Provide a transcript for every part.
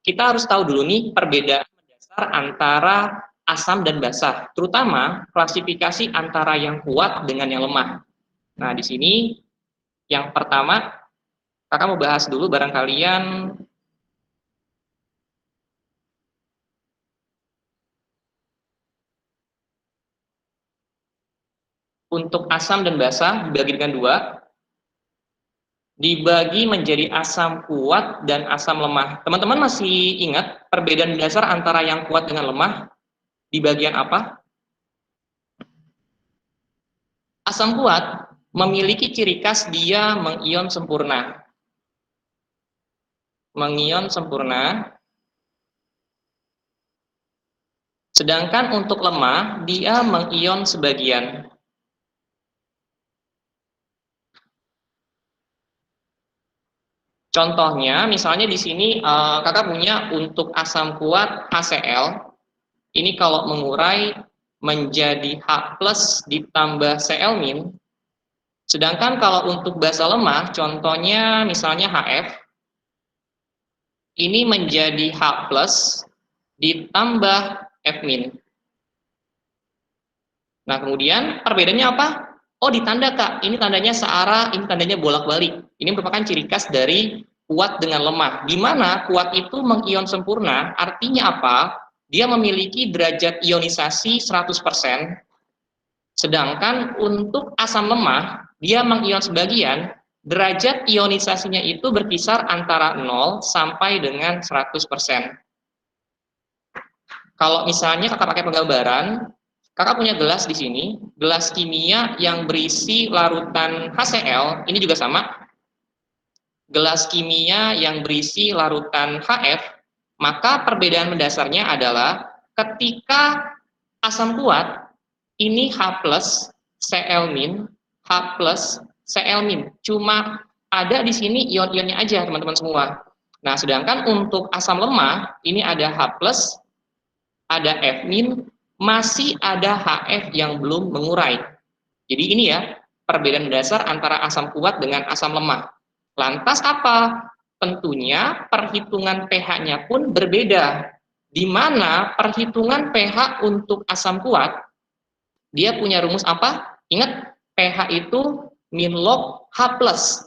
kita harus tahu dulu nih perbedaan mendasar antara asam dan basa, terutama klasifikasi antara yang kuat dengan yang lemah. Nah, di sini yang pertama, kakak mau bahas dulu barang kalian untuk asam dan basa dibagi dengan dua, dibagi menjadi asam kuat dan asam lemah. Teman-teman masih ingat perbedaan dasar antara yang kuat dengan lemah di bagian apa? Asam kuat memiliki ciri khas dia mengion sempurna. Mengion sempurna. Sedangkan untuk lemah, dia mengion sebagian. Contohnya, misalnya di sini kakak punya untuk asam kuat HCl, ini kalau mengurai menjadi H+ ditambah Cl-. Sedangkan kalau untuk basa lemah, contohnya misalnya HF, ini menjadi H+ ditambah F-. Nah, kemudian perbedaannya apa? Oh, ditanda Kak, ini tandanya searah, ini tandanya bolak-balik. Ini merupakan ciri khas dari kuat dengan lemah. Di mana kuat itu mengion sempurna, artinya apa? Dia memiliki derajat ionisasi 100%, sedangkan untuk asam lemah, dia mengion sebagian, derajat ionisasinya itu berkisar antara 0 sampai dengan 100%. Kalau misalnya kakak pakai penggambaran, kakak punya gelas di sini, gelas kimia yang berisi larutan HCl, ini juga sama. Gelas kimia yang berisi larutan HF, maka perbedaan mendasarnya adalah ketika asam kuat, ini H+, Cl-, H+, Cl-. Cuma ada di sini ion-ionnya aja, teman-teman semua. Nah, sedangkan untuk asam lemah, ini ada H+, ada F-, masih ada HF yang belum mengurai. Jadi ini ya, perbedaan dasar antara asam kuat dengan asam lemah. Lantas apa? Tentunya perhitungan pH-nya pun berbeda. Di mana perhitungan pH untuk asam kuat, dia punya rumus apa? Ingat, pH itu min log H+.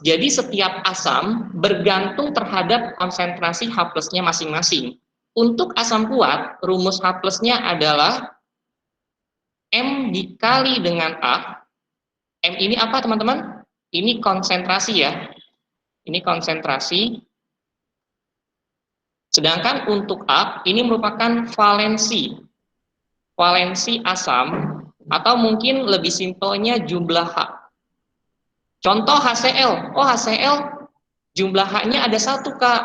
Jadi setiap asam bergantung terhadap konsentrasi H+-nya masing-masing. Untuk asam kuat, rumus H+-nya adalah M dikali dengan A. M ini apa, teman-teman? Ini konsentrasi ya. Ini konsentrasi. Sedangkan untuk A, ini merupakan valensi. Valensi asam, atau mungkin lebih simpelnya jumlah H. Contoh HCl. Oh, HCl jumlah H-nya ada 1, Kak.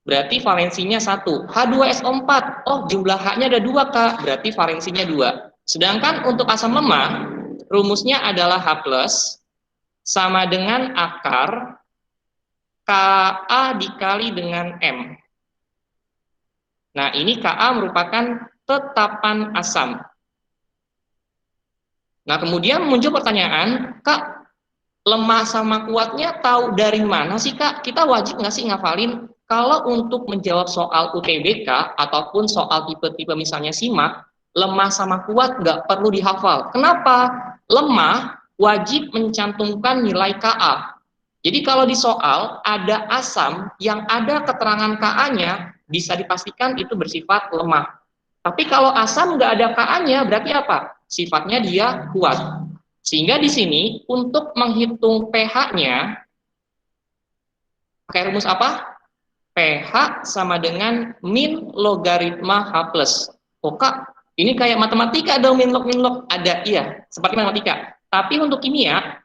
Berarti valensinya 1. H2SO4. Oh, jumlah H-nya ada 2, Kak. Berarti valensinya 2. Sedangkan untuk asam lemah, rumusnya adalah H+ sama dengan akar Ka dikali dengan M. Nah, ini Ka merupakan tetapan asam. Nah, kemudian muncul pertanyaan, Kak, lemah sama kuatnya tahu dari mana sih, Kak? Kita wajib nggak sih ngafalin? Kalau untuk menjawab soal UTBK ataupun soal tipe-tipe misalnya SIMAK, lemah sama kuat nggak perlu dihafal. Kenapa? Lemah wajib mencantumkan nilai Ka. Jadi kalau di soal ada asam yang ada keterangan Ka-nya, bisa dipastikan itu bersifat lemah. Tapi kalau asam nggak ada Ka-nya, berarti apa? Sifatnya dia kuat. Sehingga di sini untuk menghitung pH-nya, pakai rumus apa? pH sama dengan min logaritma H+. Oh Kak, ini kayak matematika dong, min log. Ada, iya, seperti matematika. Tapi untuk kimia,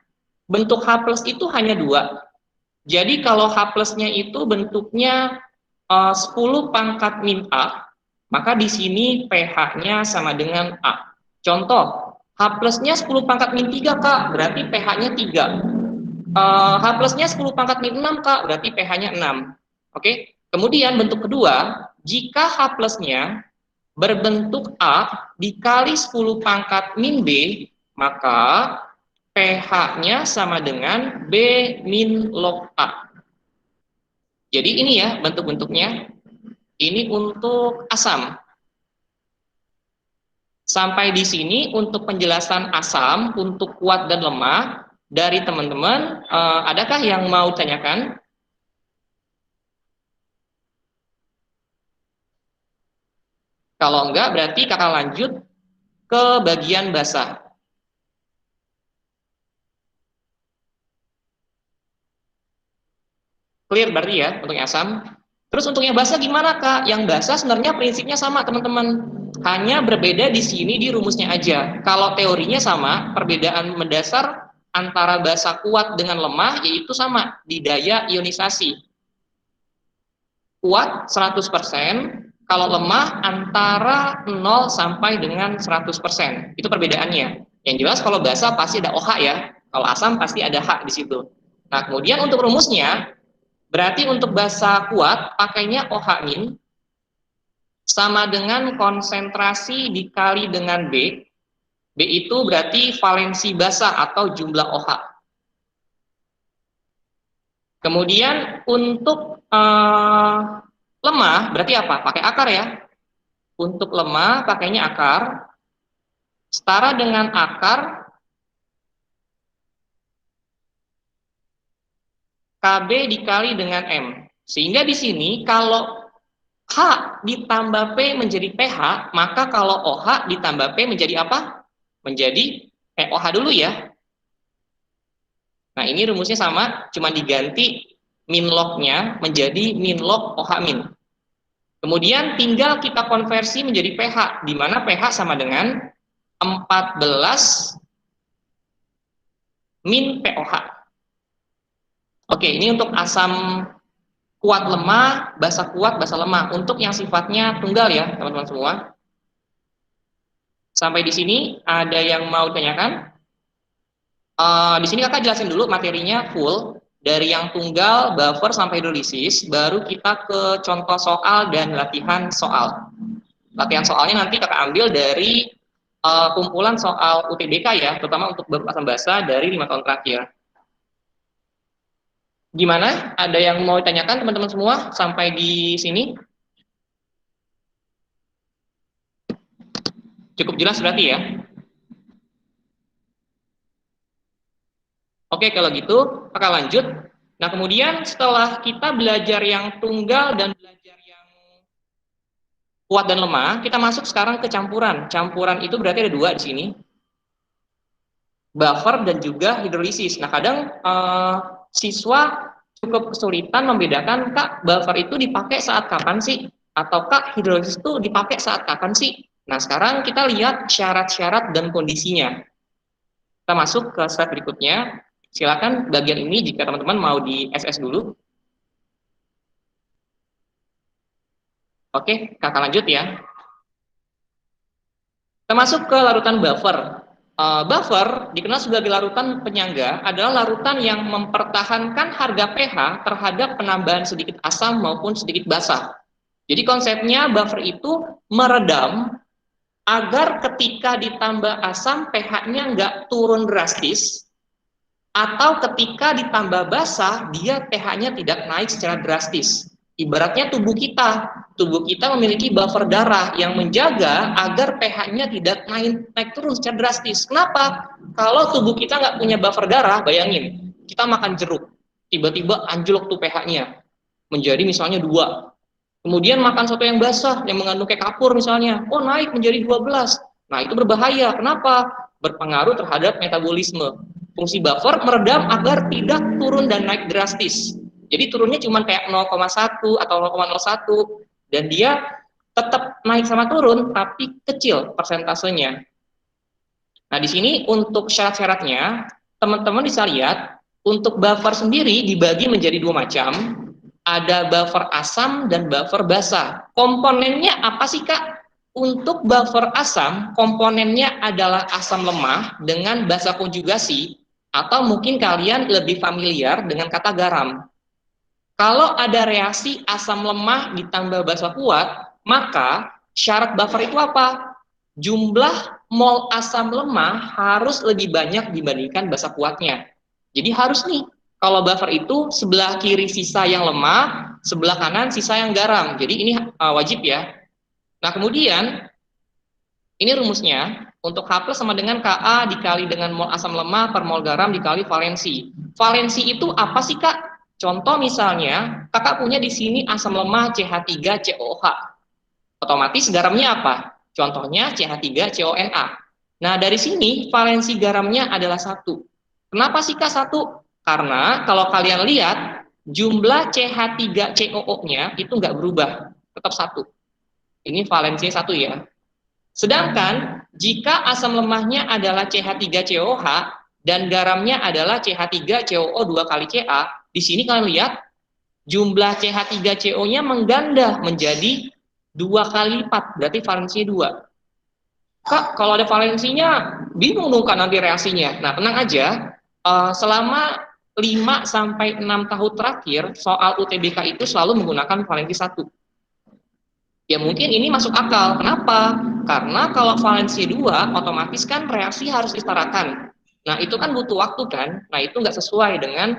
bentuk H+ itu hanya 2. Jadi kalau H+-nya itu bentuknya 10 pangkat min A, maka di sini pH-nya sama dengan A. Contoh, H+-nya 10 pangkat min 3, Kak, berarti pH-nya 3. H+-nya 10 pangkat min 6, Kak, berarti pH-nya 6. Oke. Kemudian bentuk kedua, jika H+-nya berbentuk A dikali 10 pangkat min B, maka pH-nya sama dengan B min log A. Jadi ini ya bentuk-bentuknya. Ini untuk asam. Sampai di sini untuk penjelasan asam untuk kuat dan lemah dari teman-teman. Adakah yang mau tanyakan? Kalau enggak, berarti kakak lanjut ke bagian basah. Clear berarti ya untuk yang asam. Terus untuk yang basah gimana kak? Yang basah sebenarnya prinsipnya sama teman-teman. Hanya berbeda di sini di rumusnya aja. Kalau teorinya sama, perbedaan mendasar antara basah kuat dengan lemah yaitu sama di daya ionisasi. Kuat 100%, kalau lemah antara 0 sampai dengan 100%. Itu perbedaannya. Yang jelas kalau basah pasti ada OH ya. Kalau asam pasti ada H di situ. Nah, kemudian untuk rumusnya, berarti untuk basa kuat pakainya OH min sama dengan konsentrasi dikali dengan B. B itu berarti valensi basa atau jumlah OH. Kemudian untuk lemah berarti apa? Pakai akar ya. Untuk lemah pakainya akar. Setara dengan akar KB dikali dengan M. Sehingga di sini kalau H ditambah P menjadi PH, maka kalau OH ditambah P menjadi apa? Menjadi OH dulu ya. Nah, ini rumusnya sama, cuma diganti min log-nya menjadi min log OH min. Kemudian tinggal kita konversi menjadi pH, di mana pH sama dengan 14 min POH. Oke, ini untuk asam kuat lemah, basa kuat, basa lemah. Untuk yang sifatnya tunggal ya, teman-teman semua. Sampai di sini ada yang mau tanyakan? Di sini kakak jelasin dulu materinya full dari yang tunggal, buffer sampai hidrolisis, baru kita ke contoh soal dan latihan soal. Latihan soalnya nanti kakak ambil dari kumpulan soal UTBK ya, terutama untuk asam basa dari 5 tahun terakhir. Gimana? Ada yang mau ditanyakan teman-teman semua sampai di sini? Cukup jelas berarti ya? Oke, kalau gitu kakak lanjut. Nah, kemudian setelah kita belajar yang tunggal dan belajar yang kuat dan lemah, kita masuk sekarang ke campuran. Campuran itu berarti ada dua di sini, buffer dan juga hidrolisis. Nah, kadang siswa cukup kesulitan membedakan, kak, buffer itu dipakai saat kapan sih? Atau kak, hidrolisis itu dipakai saat kapan sih? Nah, sekarang kita lihat syarat-syarat dan kondisinya. Kita masuk ke slide berikutnya. Silakan bagian ini jika teman-teman mau di SS dulu. Oke, kakak lanjut ya. Kita masuk ke larutan buffer. Buffer dikenal sebagai larutan penyangga, adalah larutan yang mempertahankan harga pH terhadap penambahan sedikit asam maupun sedikit basa. Jadi konsepnya buffer itu meredam agar ketika ditambah asam pH-nya nggak turun drastis, atau ketika ditambah basa dia pH-nya tidak naik secara drastis. Ibaratnya tubuh kita memiliki buffer darah yang menjaga agar pH-nya tidak naik turun secara drastis. Kenapa? Kalau tubuh kita nggak punya buffer darah, bayangin, kita makan jeruk, tiba-tiba anjlok tuh pH-nya, menjadi misalnya 2. Kemudian makan soto yang basah, yang mengandung kayak kapur misalnya, oh naik menjadi 12. Nah itu berbahaya, kenapa? Berpengaruh terhadap metabolisme. Fungsi buffer meredam agar tidak turun dan naik drastis. Jadi turunnya cuma kayak 0,1 atau 0,01 dan dia tetap naik sama turun tapi kecil persentasenya. Nah, di sini untuk syarat-syaratnya teman-teman bisa lihat untuk buffer sendiri dibagi menjadi dua macam. Ada buffer asam dan buffer basa. Komponennya apa sih, Kak? Untuk buffer asam, komponennya adalah asam lemah dengan basa konjugasi, atau mungkin kalian lebih familiar dengan kata garam. Kalau ada reaksi asam lemah ditambah basa kuat, maka syarat buffer itu apa? Jumlah mol asam lemah harus lebih banyak dibandingkan basa kuatnya. Jadi harus nih, Kalau buffer itu sebelah kiri sisa yang lemah, sebelah kanan sisa yang garam. Jadi ini wajib ya. Nah, kemudian ini rumusnya untuk H plus sama dengan Ka dikali dengan mol asam lemah per mol garam dikali valensi. Valensi itu apa sih, Kak? Contoh misalnya, Kakak punya di sini asam lemah CH3COOH. Otomatis garamnya apa? Contohnya CH3CONA. Nah, dari sini valensi garamnya adalah 1. Kenapa sih, Kak, 1? Karena kalau kalian lihat, jumlah CH3COO-nya itu nggak berubah, tetap 1. Ini valensinya 1 ya. Sedangkan jika asam lemahnya adalah CH3COH dan garamnya adalah CH3COO2 kali Ca, di sini kalian lihat jumlah CH3CO-nya mengganda menjadi 2 kali lipat, berarti valensinya 2. Kak, kalau ada valensinya bingung dong kan nanti reaksinya. Nah, tenang aja, selama 5 sampai 6 tahun terakhir soal UTBK itu selalu menggunakan valensi 1. Ya mungkin ini masuk akal. Kenapa? Karena kalau valensi 2, otomatis kan reaksi harus disetarakan. Nah, itu kan butuh waktu kan? Nah, itu nggak sesuai dengan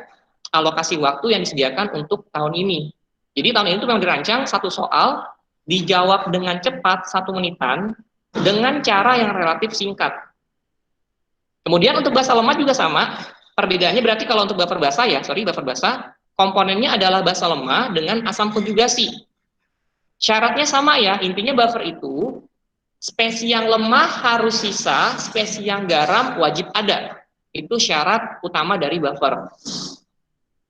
alokasi waktu yang disediakan untuk tahun ini. Jadi tahun ini tuh memang dirancang satu soal, dijawab dengan cepat 1 menitan, dengan cara yang relatif singkat. Kemudian untuk basa lemah juga sama, perbedaannya berarti kalau untuk buffer basa ya, buffer basa, komponennya adalah basa lemah dengan asam konjugasi. Syaratnya sama ya, intinya buffer itu spesies yang lemah harus sisa, spesies yang garam wajib ada. Itu syarat utama dari buffer.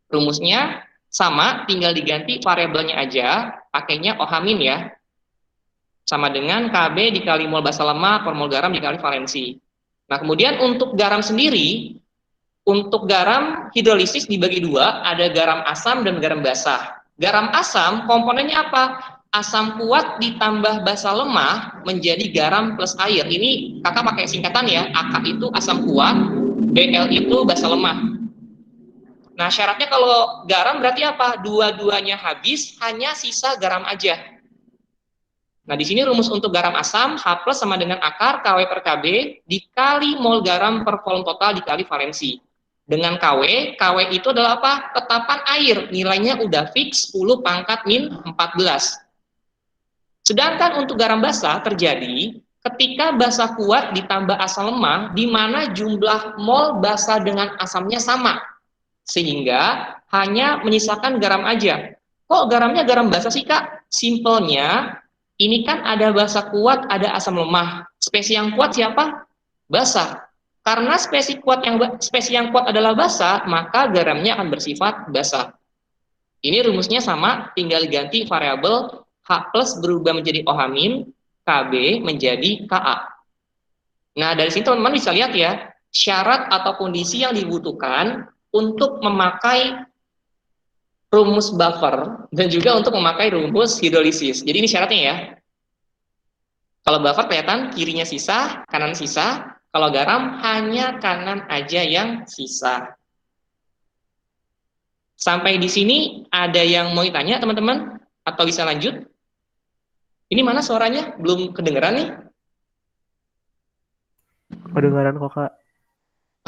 Rumusnya sama, tinggal diganti variabelnya aja, pakainya OH- ya. Sama dengan Kb dikali mol basa lemah per mol garam dikali valensi. Nah, kemudian untuk garam sendiri, untuk garam hidrolisis dibagi 2, ada garam asam dan garam basah. Garam asam komponennya apa? Asam kuat ditambah basa lemah menjadi garam plus air. Ini kakak pakai singkatan ya, AK itu asam kuat, BL itu basa lemah. Nah, syaratnya kalau garam berarti apa? Dua-duanya habis, hanya sisa garam aja. Nah, di sini rumus untuk garam asam, H plus sama dengan akar Kw per Kb dikali mol garam per volume total dikali valensi. Dengan KW itu adalah apa? Tetapan air, nilainya udah fix 10 pangkat min 14. Sedangkan untuk garam basah terjadi ketika basa kuat ditambah asam lemah, di mana jumlah mol basa dengan asamnya sama, sehingga hanya menyisakan garam aja. Kok garamnya garam basa sih, Kak? Simpelnya, ini kan ada basa kuat, ada asam lemah. Spesies yang kuat siapa? Basa. Karena spesies yang kuat adalah basa, maka garamnya akan bersifat basa. Ini rumusnya sama, tinggal ganti variabel H plus berubah menjadi OH-, Kb menjadi Ka. Nah, dari sini teman-teman bisa lihat ya, syarat atau kondisi yang dibutuhkan untuk memakai rumus buffer dan juga untuk memakai rumus hidrolisis. Jadi ini syaratnya ya. Kalau buffer kelihatan kirinya sisa, kanan sisa. Kalau garam hanya kanan aja yang sisa. Sampai di sini ada yang mau ditanya teman-teman? Atau bisa lanjut? Ini mana suaranya? Belum kedengeran nih? Kedengaran kok, Kak.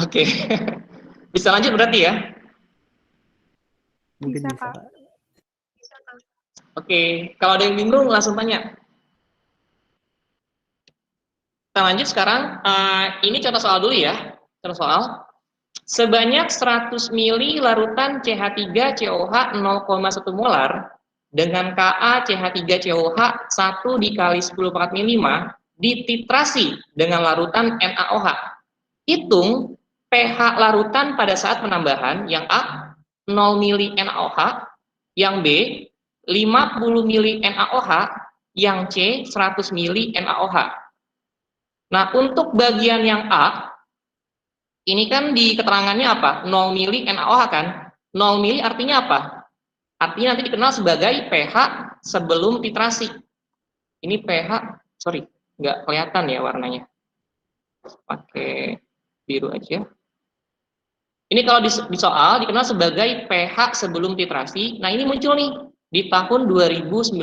Oke. Bisa lanjut berarti ya? Mungkin bisa, Kak. Kak. Oke, kalau ada yang bingung langsung tanya. Kita lanjut sekarang. Ini contoh soal dulu ya. Contoh soal. Sebanyak 100 mili larutan CH3COH 0,1 molar dengan Ka CH3COH 1 dikali 10⁻5 dititrasi dengan larutan NaOH. Hitung pH larutan pada saat penambahan. Yang A 0 mili NaOH, yang B 50 mili NaOH, yang C 100 mili NaOH. Nah, untuk bagian yang A, ini kan di keterangannya apa? 0 mili NaOH kan? 0 mili artinya apa? Artinya nanti dikenal sebagai pH sebelum titrasi. Ini pH, sorry, nggak kelihatan ya warnanya. Pakai biru aja. Ini kalau di soal dikenal sebagai pH sebelum titrasi. Nah, ini muncul nih di tahun 2019.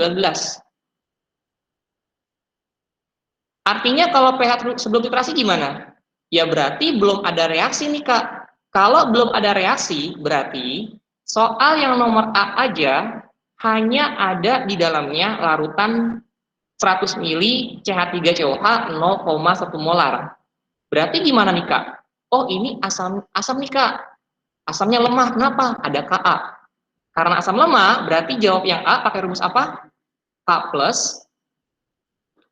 Artinya kalau pH sebelum titrasi gimana? Ya berarti belum ada reaksi nih, Kak. Kalau belum ada reaksi, berarti soal yang nomor A aja hanya ada di dalamnya larutan 100 mili CH3COH 0,1 molar. Berarti gimana nih Kak? Oh ini asam nih Kak. Asamnya lemah, kenapa? Ada Ka. Karena asam lemah, berarti jawab yang A pakai rumus apa? K plus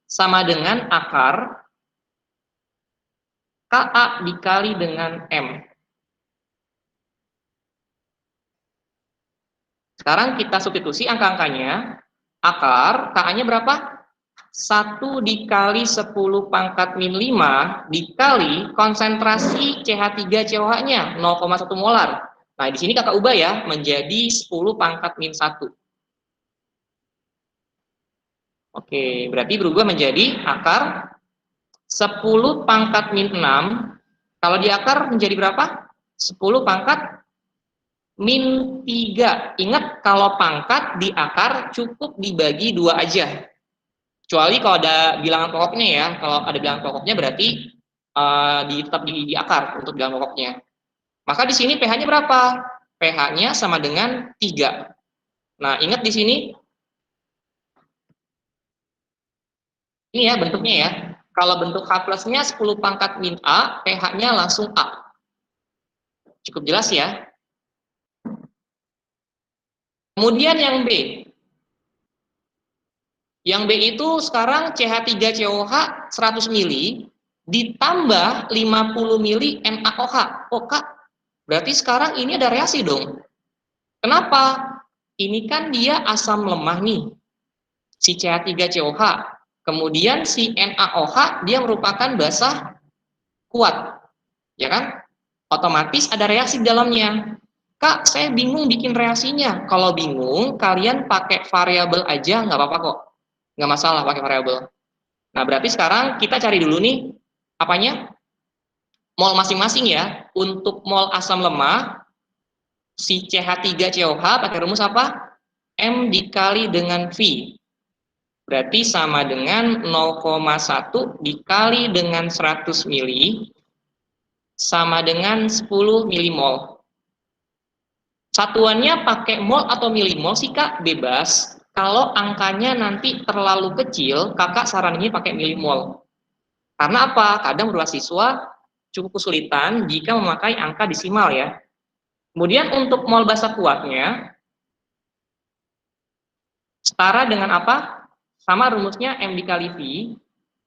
sama dengan akar Ka dikali dengan M. Sekarang kita substitusi angka-angkanya. Akar, Ka-nya berapa? 1 dikali 10 pangkat min 5 dikali konsentrasi CH3COH-nya 0,1 molar. Nah, di sini kakak ubah ya, menjadi 10 pangkat min 1. Oke, berarti berubah menjadi akar 10 pangkat min 6. Kalau di akar menjadi berapa? 10 pangkat min 3. Ingat, kalau pangkat di akar cukup dibagi 2 aja. Kecuali kalau ada bilangan pokoknya ya. Kalau ada bilangan pokoknya berarti tetap di akar untuk bilangan pokoknya. Maka di sini pH-nya berapa? pH-nya sama dengan 3. Nah, ingat di sini ini ya bentuknya ya. Kalau bentuk H plusnya 10 pangkat min A, pH-nya langsung A. Cukup jelas ya. Kemudian yang B. Yang B itu sekarang CH3COH 100 mili ditambah 50 mili NaOH. Oh Kak, berarti sekarang ini ada reaksi dong. Kenapa? Ini kan dia asam lemah nih, si CH3COH. Kemudian si NaOH dia merupakan basa kuat, ya kan? Otomatis ada reaksi di dalamnya. Kak, saya bingung bikin reaksinya. Kalau bingung, kalian pakai variabel aja, nggak apa-apa kok. Nggak masalah pakai variabel. Nah, berarti sekarang kita cari dulu nih, apanya? Mol masing-masing ya. Untuk mol asam lemah, si CH3COH pakai rumus apa? M dikali dengan V. Berarti sama dengan 0,1 dikali dengan 100 mili, sama dengan 10 milimol. Satuannya pakai mol atau milimol sih Kak? Bebas. Kalau angkanya nanti terlalu kecil, kakak saranin pakai milimol. Karena apa? Kadang beberapa siswa cukup kesulitan jika memakai angka desimal ya. Kemudian untuk mol basa kuatnya, setara dengan apa? Sama rumusnya M dikali V.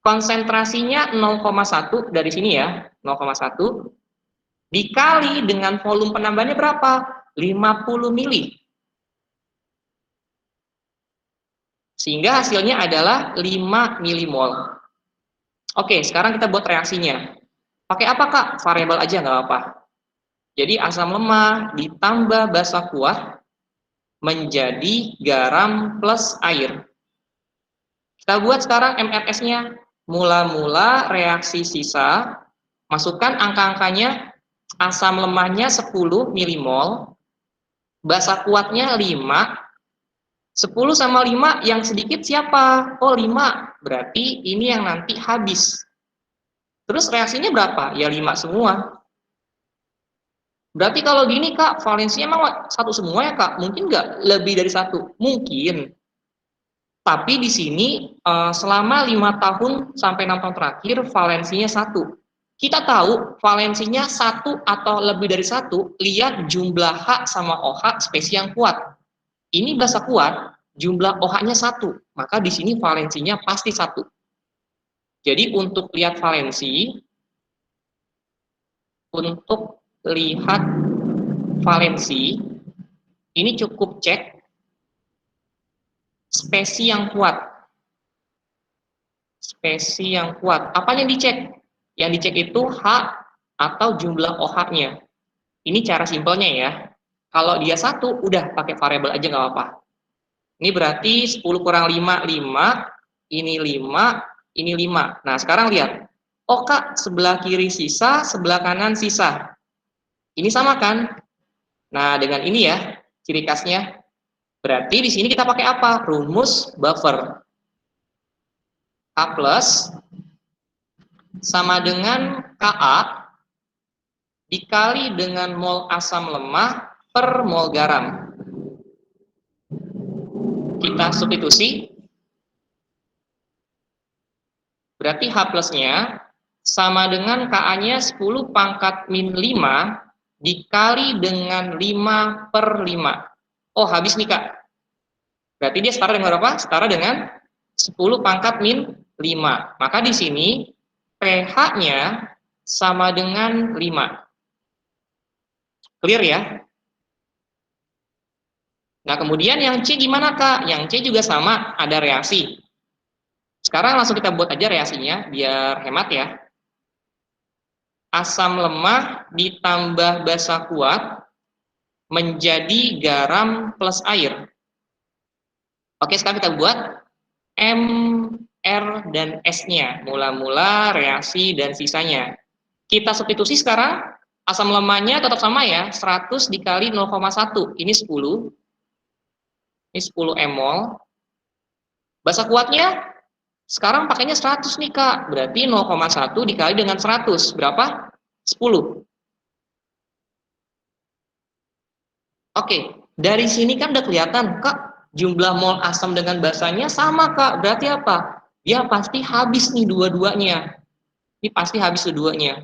Konsentrasinya 0,1 dari sini ya, 0,1 dikali dengan volume penambahannya berapa? 50 mili. Sehingga hasilnya adalah 5 milimol. Oke, sekarang kita buat reaksinya. Pakai apa Kak? Variabel aja nggak apa-apa. Jadi asam lemah ditambah basa kuat menjadi garam plus air. Kita buat sekarang MRS-nya. Mula-mula reaksi sisa, masukkan angka-angkanya. Asam lemahnya 10 milimol, basa kuatnya 5. 10 sama 5 yang sedikit siapa? Oh 5, berarti ini yang nanti habis. Terus reaksinya berapa? Ya 5 semua. Berarti kalau gini Kak, valensinya emang satu semua ya Kak? Mungkin nggak lebih dari satu? Mungkin. Tapi di sini selama 5 tahun sampai 6 tahun terakhir valensinya satu. Kita tahu valensinya satu atau lebih dari satu, lihat jumlah H sama OH spesies yang kuat. Ini basa kuat, jumlah OH-nya satu, maka di sini valensinya pasti satu. Jadi untuk lihat valensi, ini cukup cek spesies yang kuat. Spesies yang kuat. Apa yang dicek? Yang dicek itu H atau jumlah OH-nya. Ini cara simpelnya ya. Kalau dia satu, udah pakai variabel aja nggak apa-apa. Ini berarti 10 kurang 5, 5. Ini 5, ini 5. Nah, sekarang lihat. Oh Kak, sebelah kiri sisa, sebelah kanan sisa. Ini sama kan? Nah, dengan ini ya, ciri khasnya. Berarti di sini kita pakai apa? Rumus buffer. K plus sama dengan Ka dikali dengan mol asam lemah per mol garam. Kita substitusi, berarti H plusnya sama dengan Ka-nya 10 pangkat min 5 dikali dengan 5 per 5. Oh, habis nih Kak. Berarti dia setara dengan berapa? Setara dengan 10 pangkat min 5. Maka di sini pH-nya sama dengan 5. Clear ya? Nah, kemudian yang C gimana Kak? Yang C juga sama, ada reaksi. Sekarang langsung kita buat aja reaksinya, biar hemat ya. Asam lemah ditambah basa kuat menjadi garam plus air. Oke, sekarang kita buat M, R, dan S-nya. Mula-mula, reaksi, dan sisanya. Kita substitusi sekarang, asam lemahnya tetap sama ya, 100 dikali 0,1. Ini 10. Ini 10 mol. Basa kuatnya sekarang pakainya 100 nih Kak. Berarti 0,1 dikali dengan 100. Berapa? 10. Oke, dari sini kan udah kelihatan Kak, jumlah mol asam dengan basanya sama Kak. Berarti apa? Dia pasti habis nih dua-duanya. Ini pasti habis dua-duanya.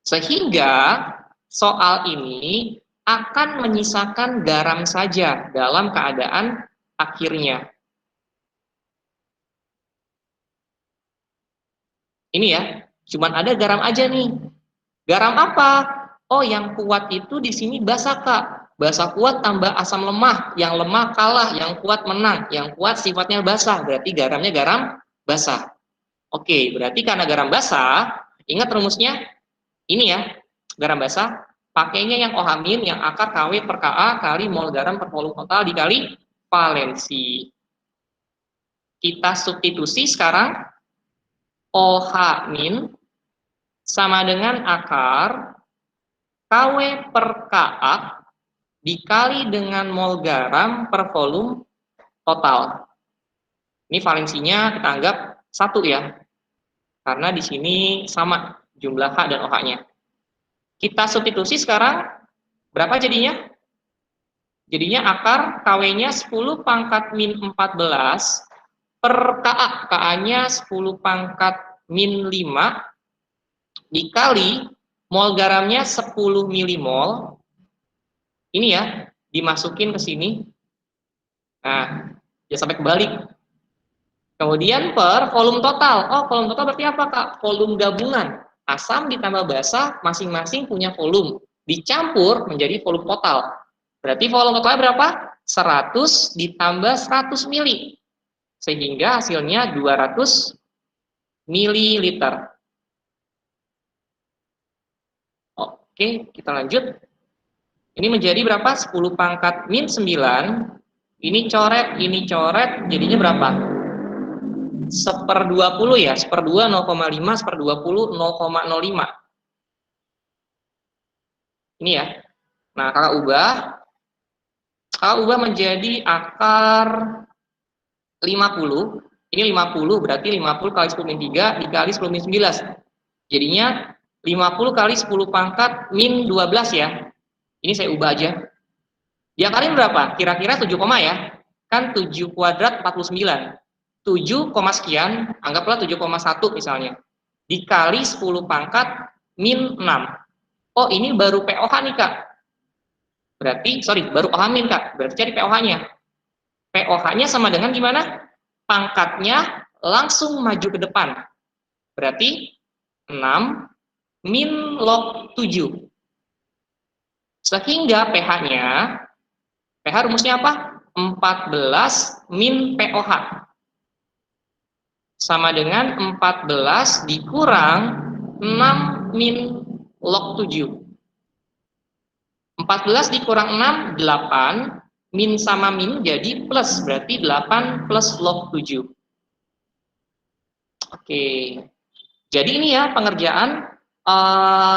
Sehingga soal ini akan menyisakan garam saja dalam keadaan akhirnya. Ini ya, cuman ada garam aja nih. Garam apa? Oh, yang kuat itu di sini basa Kak. Basa kuat tambah asam lemah. Yang lemah kalah, yang kuat menang. Yang kuat sifatnya basa, berarti garamnya garam basa. Oke, berarti karena garam basa, ingat rumusnya ini ya, garam basa. Pakainya yang OH min, yang akar KW per Ka kali mol garam per volume total dikali valensi. Kita substitusi sekarang OH min sama dengan akar KW per Ka dikali dengan mol garam per volume total. Ini valensinya kita anggap 1 ya, karena di sini sama jumlah H dan OH-nya. Kita substitusi sekarang, berapa jadinya? Jadinya akar KW-nya 10 pangkat min 14 per Ka. Ka-nya 10 pangkat min 5 dikali mol garamnya 10 milimol. Ini ya, dimasukin ke sini. Nah, ya sampai kebalik. Kemudian per volume total. Oh, volume total berarti apa Kak? Volume gabungan. Asam ditambah basa masing-masing punya volume. Dicampur menjadi volume total. Berarti volume totalnya berapa? 100 ditambah 100 mili. Sehingga hasilnya 200 mililiter. Oke, kita lanjut. Ini menjadi berapa? 10 pangkat min 9. Ini coret, jadinya berapa? 1/20 ya, 1/2 0,5, 1/20 0,05. Ini ya. Nah, kakak ubah menjadi akar 50. Ini 50, berarti 50 kali 10 min 3 dikali 10 min 11. Jadinya 50 kali 10 pangkat min 12 ya. Ini saya ubah aja. Diakalin berapa? Kira-kira 7, ya. Kan 7 kuadrat 49. 7, sekian, anggaplah 7,1 misalnya. Dikali 10 pangkat min 6. Oh, ini baru POH nih, Kak. Berarti, baru OH min, Kak. Berarti cari POH-nya. POH-nya sama dengan gimana? Pangkatnya langsung maju ke depan. Berarti 6 min log 7. Sehingga pH rumusnya apa? 14 min POH. Sama dengan 14 dikurang 6 min log 7. 14 dikurang 6, 8. Min sama min jadi plus, berarti 8 plus log 7. Oke. Jadi ini ya pengerjaan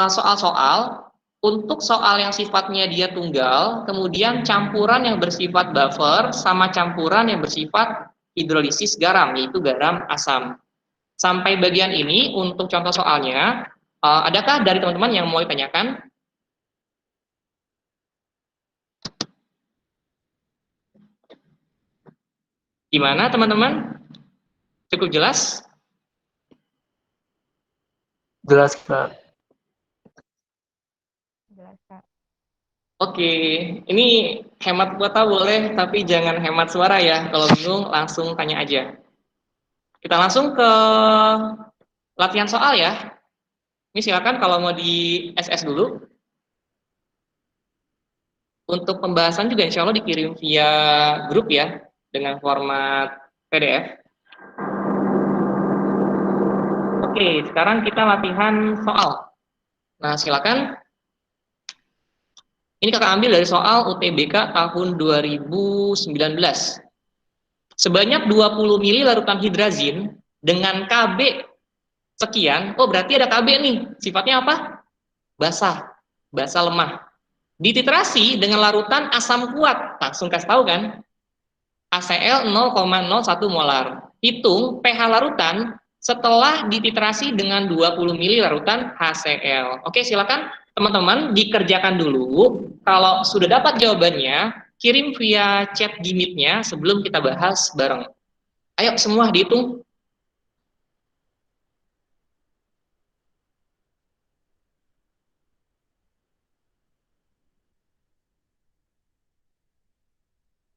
soal-soal. Untuk soal yang sifatnya dia tunggal, kemudian campuran yang bersifat buffer sama campuran yang bersifat hidrolisis garam, yaitu garam asam. Sampai bagian ini untuk contoh soalnya, Adakah dari teman-teman yang mau ditanyakan? Gimana teman-teman? Cukup jelas? Jelas, Kak. Jelas, Kak. Oke, ini hemat kuota boleh, tapi jangan hemat suara ya. Kalau bingung langsung tanya aja. Kita langsung ke latihan soal ya. Ini silakan kalau mau di SS dulu. Untuk pembahasan juga insya Allah dikirim via grup ya, dengan format PDF. Oke, sekarang kita latihan soal. Nah, silakan. Ini kakak ambil dari soal UTBK tahun 2019. Sebanyak 20 mili larutan hidrazin dengan KB sekian. Oh, berarti ada KB nih. Sifatnya apa? Basah. Basah lemah. Dititrasi dengan larutan asam kuat. Langsung kasih tahu kan? HCl 0,01 molar. Hitung pH larutan setelah dititrasi dengan 20 mili larutan HCl. Oke, silakan teman-teman dikerjakan dulu. Kalau sudah dapat jawabannya, kirim via chat di Meet-nya sebelum kita bahas bareng. Ayo semua dihitung.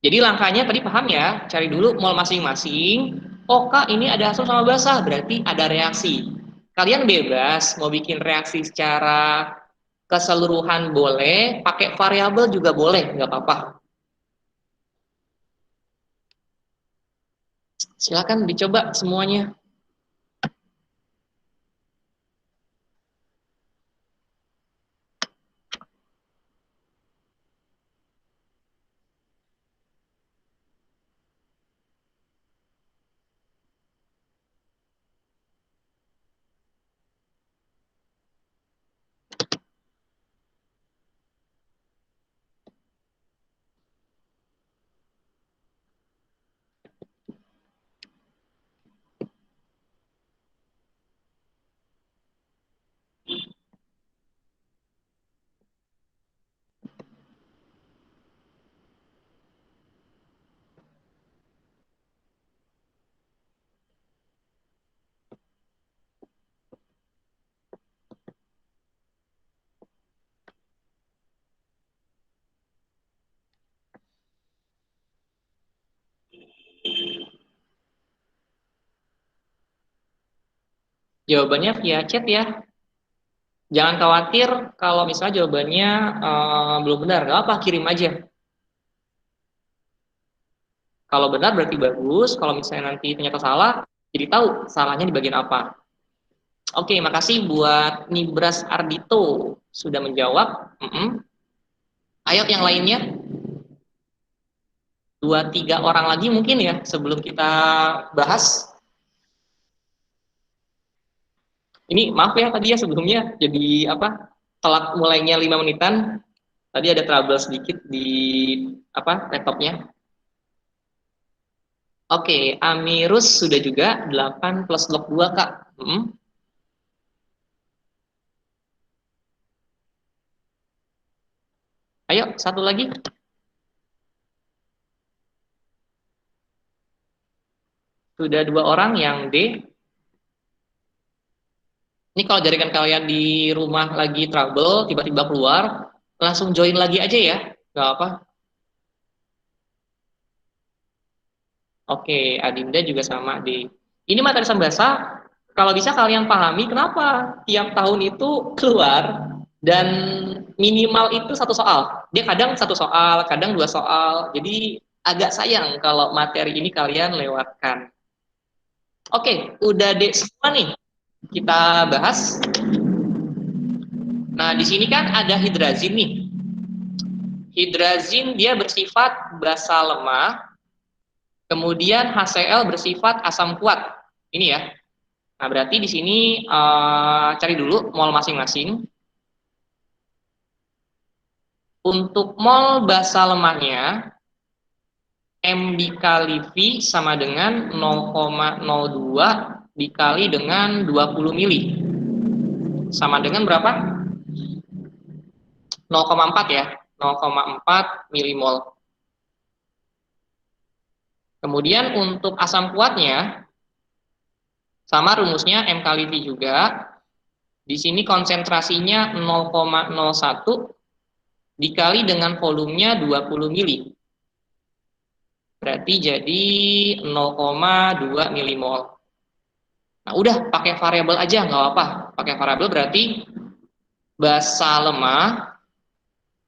Jadi langkahnya tadi paham ya, cari dulu mol masing-masing. Oh kak, ini ada asam sama basah, berarti ada reaksi. Kalian bebas mau bikin reaksi secara keseluruhan boleh, pakai variabel juga boleh, nggak apa-apa. Silakan dicoba semuanya. Jawabannya via chat ya. Jangan khawatir kalau misalnya jawabannya belum benar, nggak apa, kirim aja. Kalau benar berarti bagus, kalau misalnya nanti ternyata salah, jadi tahu salahnya di bagian apa. Oke, makasih buat Nibras Ardito sudah menjawab. Ayo yang lainnya, 2-3 orang lagi mungkin ya sebelum kita bahas. Ini maaf ya tadi ya sebelumnya jadi apa, telat mulainya 5 menitan. Tadi ada trouble sedikit di apa laptopnya. Oke, Amirus sudah juga 8 plus log 2 Kak. Ayo satu lagi. Sudah 2 orang yang D. Ini kalau jaringan kalian di rumah lagi trouble, tiba-tiba keluar, langsung join lagi aja ya, nggak apa. Oke, Adinda juga sama D. Ini materi bahasa, kalau bisa kalian pahami kenapa tiap tahun itu keluar dan minimal itu 1 soal. Dia kadang 1 soal, kadang 2 soal. Jadi agak sayang kalau materi ini kalian lewatkan. Oke, udah D semua nih. Kita bahas. Nah, di sini kan ada hidrazin nih. Hidrazin dia bersifat basa lemah, kemudian HCl bersifat asam kuat. Ini ya. Nah, berarti di sini cari dulu mol masing-masing. Untuk mol basa lemahnya, M dikali V sama dengan 0,02 dikali dengan 20 mili. sama dengan berapa? 0,4 ya, 0,4 milimol. Kemudian untuk asam kuatnya, sama rumusnya M kali V juga. Di sini konsentrasinya 0,01 dikali dengan volumenya 20 mili. Berarti jadi 0,2 milimol. Nah, udah pakai variabel aja, nggak apa-apa. Pakai variabel berarti basa lemah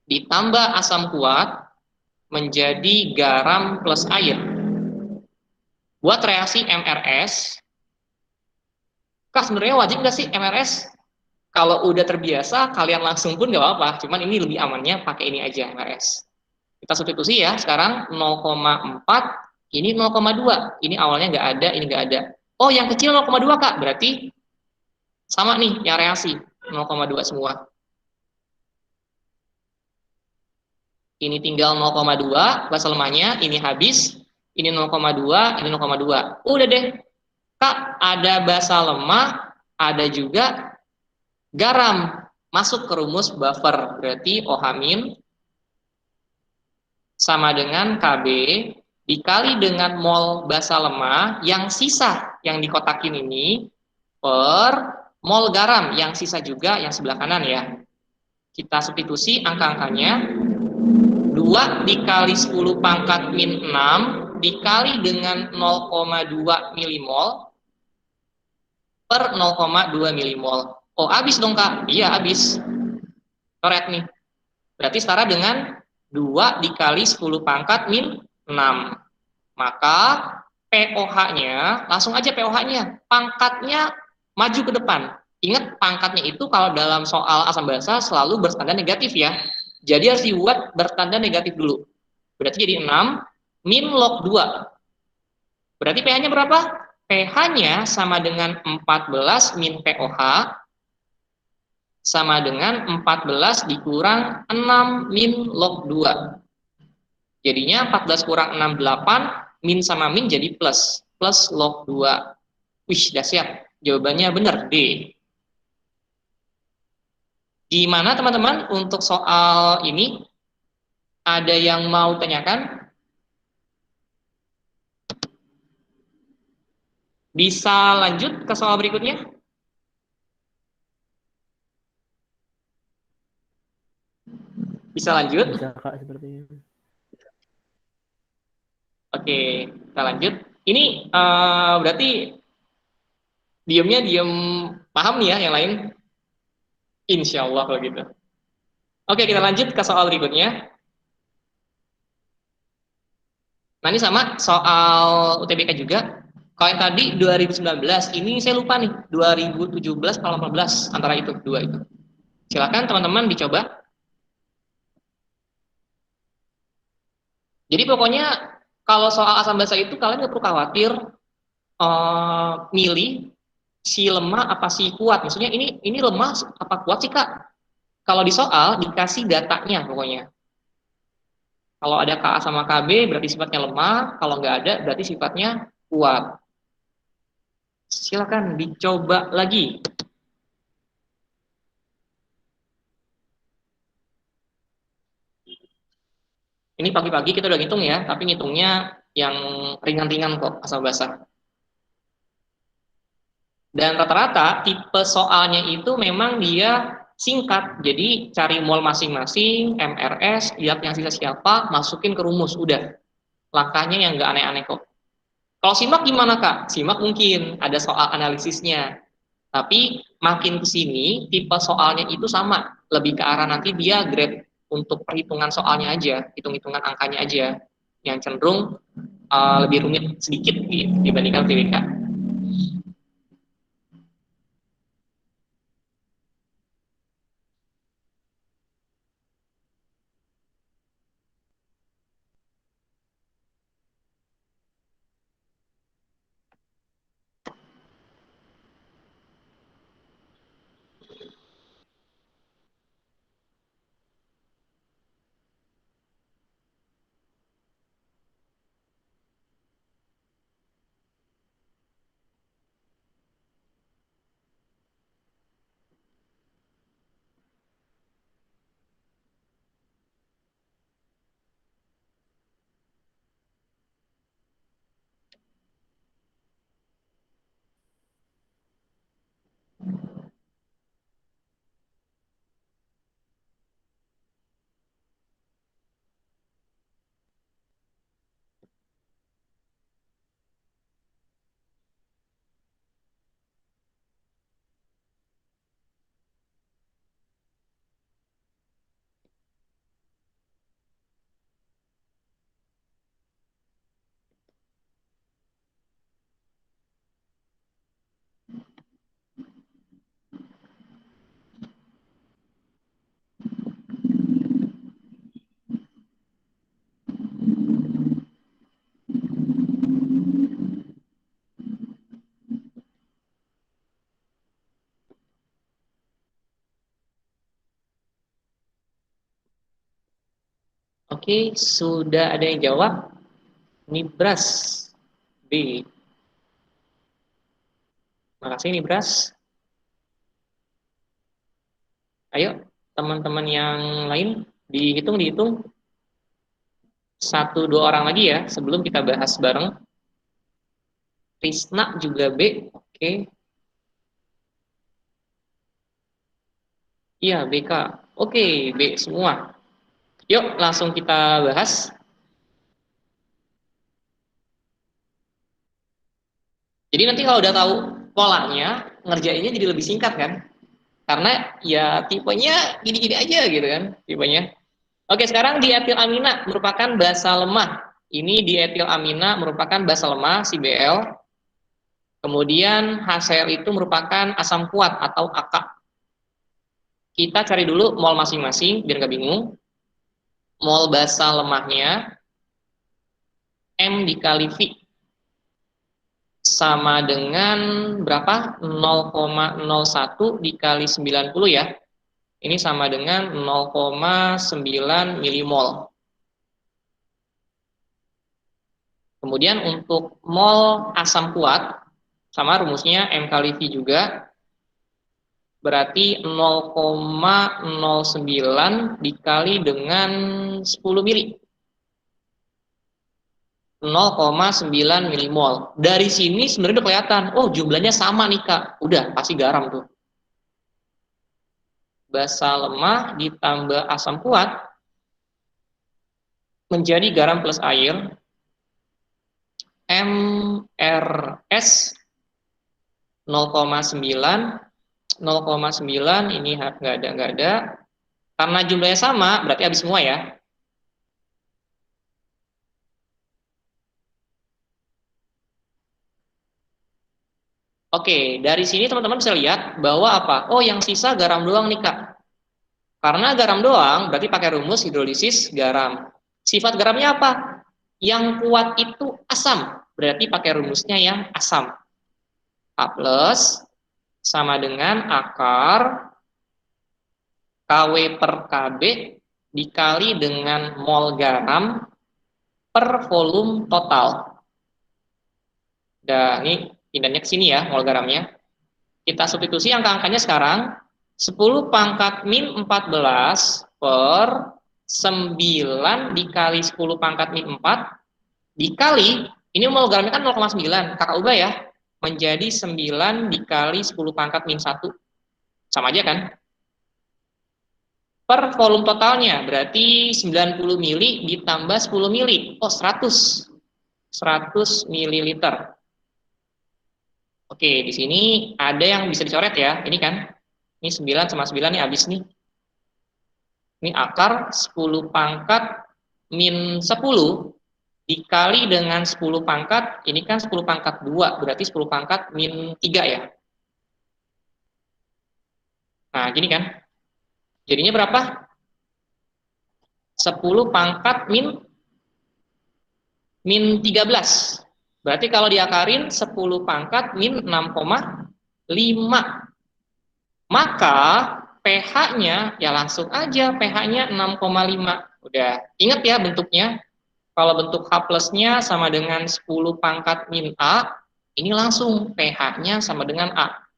ditambah asam kuat menjadi garam plus air. Buat reaksi MRS, Kak sebenarnya wajib nggak sih MRS? Kalau udah terbiasa, kalian langsung pun nggak apa-apa. Cuman ini lebih amannya pakai ini aja MRS. Kita substitusi ya, sekarang 0,4, ini 0,2. Ini awalnya nggak ada, ini nggak ada. Oh, yang kecil 0,2 Kak, berarti sama nih yang reaksi, 0,2 semua. Ini tinggal 0,2, basa lemahnya, ini habis, ini 0,2, ini 0,2. Udah deh, Kak, ada basa lemah, ada juga garam. Masuk ke rumus buffer, berarti OH- sama dengan Kb dikali dengan mol basa lemah yang sisa yang dikotakin ini per mol garam yang sisa juga yang sebelah kanan ya. Kita substitusi angka-angkanya. 2 dikali 10 pangkat min 6 dikali dengan 0,2 milimol per 0,2 milimol. Oh, habis dong Kak? Iya, habis. Coret nih. Berarti setara dengan 2 dikali 10 pangkat min 6. Maka pOH-nya, langsung aja pOH-nya, pangkatnya maju ke depan. Ingat pangkatnya itu kalau dalam soal asam basa selalu bertanda negatif ya. Jadi harus dibuat bertanda negatif dulu. Berarti jadi 6 min log 2. Berarti pH-nya berapa? pH-nya sama dengan 14 min pOH sama dengan 14 dikurang 6 min log 2. Jadinya 14 kurang 6, 8. Min sama min jadi plus. Plus log 2. Wih, dahsyat. Jawabannya benar, D. Gimana teman-teman untuk soal ini? Ada yang mau tanyakan? Bisa lanjut ke soal berikutnya? Bisa lanjut? Bisa Kak sepertinya. Oke, kita lanjut. Ini berarti diamnya diam paham nih ya yang lain? Insya Allah kalau gitu. Oke, kita lanjut ke soal berikutnya. Nah, ini sama soal UTBK juga. Kalau yang tadi 2019, ini saya lupa nih, 2017 atau 18 antara itu, dua itu. Silakan teman-teman dicoba. Jadi pokoknya kalau soal asam basa itu kalian nggak perlu khawatir milih si lemah apa si kuat. Maksudnya ini lemah apa kuat sih Kak? Kalau di soal dikasih datanya pokoknya. Kalau ada Ka sama Kb berarti sifatnya lemah, kalau nggak ada berarti sifatnya kuat. Silakan dicoba lagi. Ini pagi-pagi kita udah ngitung ya, tapi ngitungnya yang ringan-ringan kok asal basah. Dan rata-rata tipe soalnya itu memang dia singkat. Jadi cari mol masing-masing, MRS, lihat yang sisa siapa, masukin ke rumus, udah. Langkahnya yang nggak aneh-aneh kok. Kalau simak gimana Kak? Simak mungkin ada soal analisisnya. Tapi makin ke sini tipe soalnya itu sama, lebih ke arah nanti dia grade untuk perhitungan soalnya aja, hitung-hitungan angkanya aja yang cenderung lebih rumit sedikit dibandingkan TWK. Oke, sudah ada yang jawab? Nibras B. Makasih Nibras. Ayo, teman-teman yang lain dihitung. Satu dua orang lagi ya sebelum kita bahas bareng. Krisna juga B. Oke. Iya, BK. Oke, B semua. Yuk, langsung kita bahas. Jadi nanti kalau udah tahu polanya, ngerjainnya jadi lebih singkat kan? Karena ya tipenya gini-gini aja gitu kan, tipenya. Oke, sekarang dietilamina merupakan basa lemah. Ini dietilamina merupakan basa lemah, CBl. Kemudian HCl itu merupakan asam kuat atau AK. Kita cari dulu mol masing-masing biar nggak bingung. Mol basa lemahnya M dikali V sama dengan berapa? 0,01 dikali 90 ya. Ini sama dengan 0,9 milimol. Kemudian untuk mol asam kuat, sama rumusnya M kali V juga, berarti 0,09 dikali dengan 10 mili. 0,9 milimol. Dari sini sebenarnya udah kelihatan, oh jumlahnya sama nih Kak. Udah, pasti garam tuh. Basa lemah ditambah asam kuat menjadi garam plus air. MRS 0,9 ini nggak ada. Karena jumlahnya sama, berarti habis semua ya. Oke, dari sini teman-teman bisa lihat bahwa apa? Oh, yang sisa garam doang nih, Kak. Karena garam doang, berarti pakai rumus hidrolisis garam. Sifat garamnya apa? Yang kuat itu asam, berarti pakai rumusnya yang asam. A plus sama dengan akar KW per KB dikali dengan mol garam per volume total. Dan ini pindahnya ke sini ya, mol garamnya. Kita substitusi angka-angkanya sekarang. 10 pangkat min 14 per 9 dikali 10 pangkat min 4 dikali, ini mol garamnya kan 0,9, kakak ubah ya, menjadi 9 dikali 10 pangkat min 1. Sama aja kan? Per volume totalnya, berarti 90 mili ditambah 10 mili. Oh, 100 mililiter. Oke, di sini ada yang bisa dicoret ya. Ini kan, ini 9 sama 9 nih habis nih. Ini akar 10 pangkat min 10 dikali dengan 10 pangkat, ini kan 10 pangkat 2, berarti 10 pangkat min 3 ya. Nah, gini kan. Jadinya berapa? 10 pangkat min 13. Berarti kalau diakarin 10 pangkat min 6,5. Maka pH-nya ya langsung aja pH-nya 6,5. Udah ingat ya bentuknya. Kalau bentuk H plusnya sama dengan 10 pangkat min A, ini langsung pH-nya sama dengan A.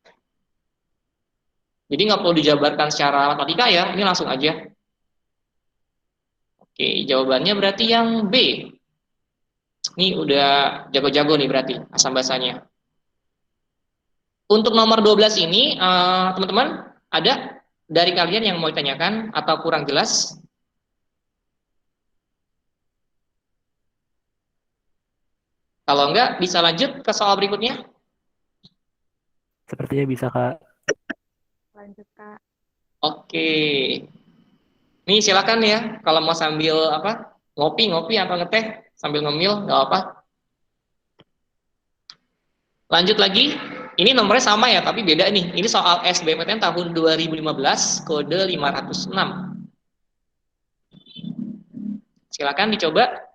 Jadi nggak perlu dijabarkan secara matematika ya, ini langsung aja. Oke, jawabannya berarti yang B. Ini udah jago-jago nih berarti asam basanya. Untuk nomor 12 ini, teman-teman, ada dari kalian yang mau ditanyakan atau kurang jelas? Kalau enggak, bisa lanjut ke soal berikutnya. Sepertinya bisa, Kak. Lanjut, Kak. Oke. Nih silakan ya, kalau mau sambil apa? Ngopi atau ngeteh sambil ngemil, nggak apa. Lanjut lagi. Ini nomornya sama ya, tapi beda nih. Ini soal SBMPTN tahun 2015, kode 506. Silakan dicoba.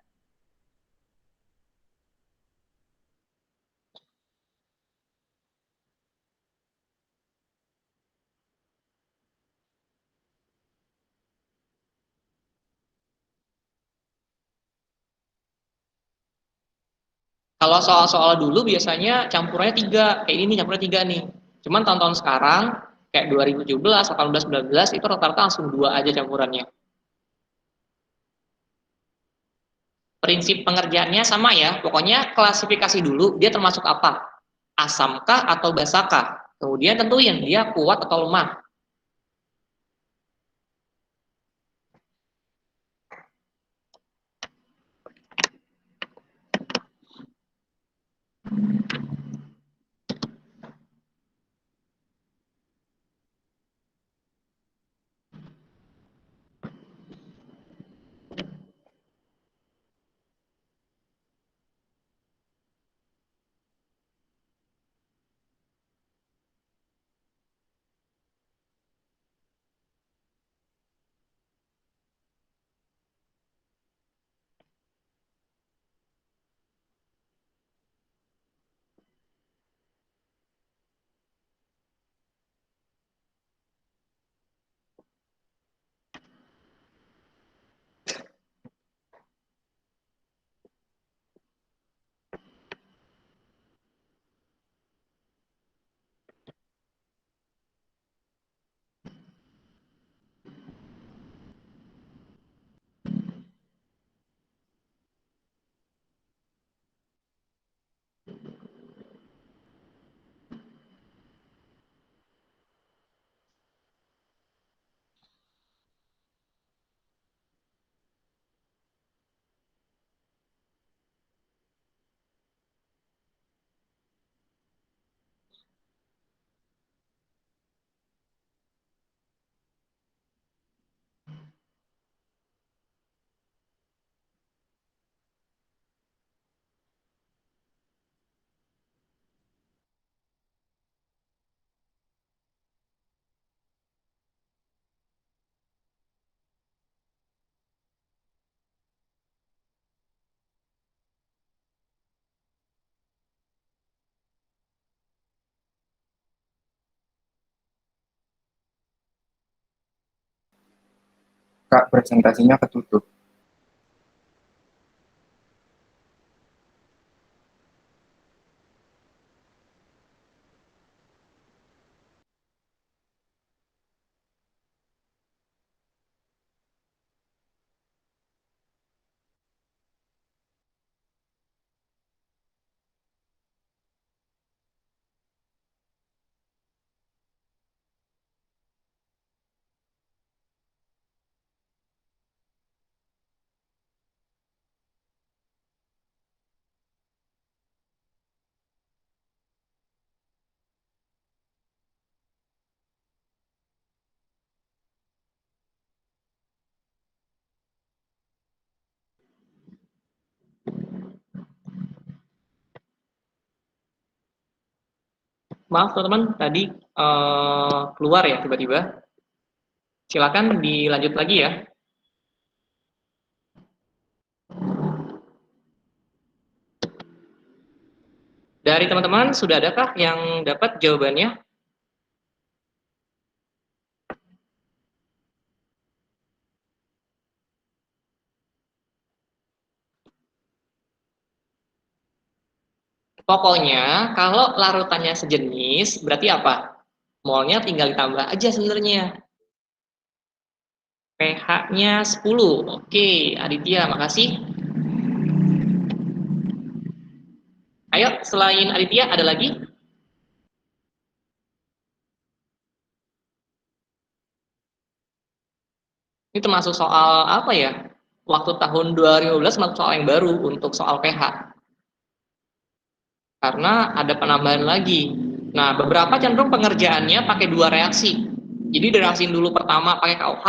Kalau soal-soal dulu biasanya campurannya 3, kayak ini campurannya 3 nih. Cuman tahun-tahun sekarang kayak 2017, 18, 19 itu rata-rata langsung 2 aja campurannya. Prinsip pengerjaannya sama ya, pokoknya klasifikasi dulu dia termasuk apa? Asamkah atau basakah? Kemudian tentuin dia kuat atau lemah. Kak, presentasinya ketutup. Maaf teman-teman, tadi keluar ya tiba-tiba. Silakan dilanjut lagi ya. Dari teman-teman sudah adakah yang dapat jawabannya? Pokoknya kalau larutannya sejenis berarti apa? Molnya tinggal ditambah aja sebenarnya. pH-nya 10. Oke, Aditya, makasih. Ayo, selain Aditya ada lagi? Ini termasuk soal apa ya? Waktu tahun 2015 masuk soal yang baru untuk soal pH. Karena ada penambahan lagi. Nah, beberapa cenderung pengerjaannya pakai 2 reaksi. Jadi reaksiin dulu pertama pakai KOH,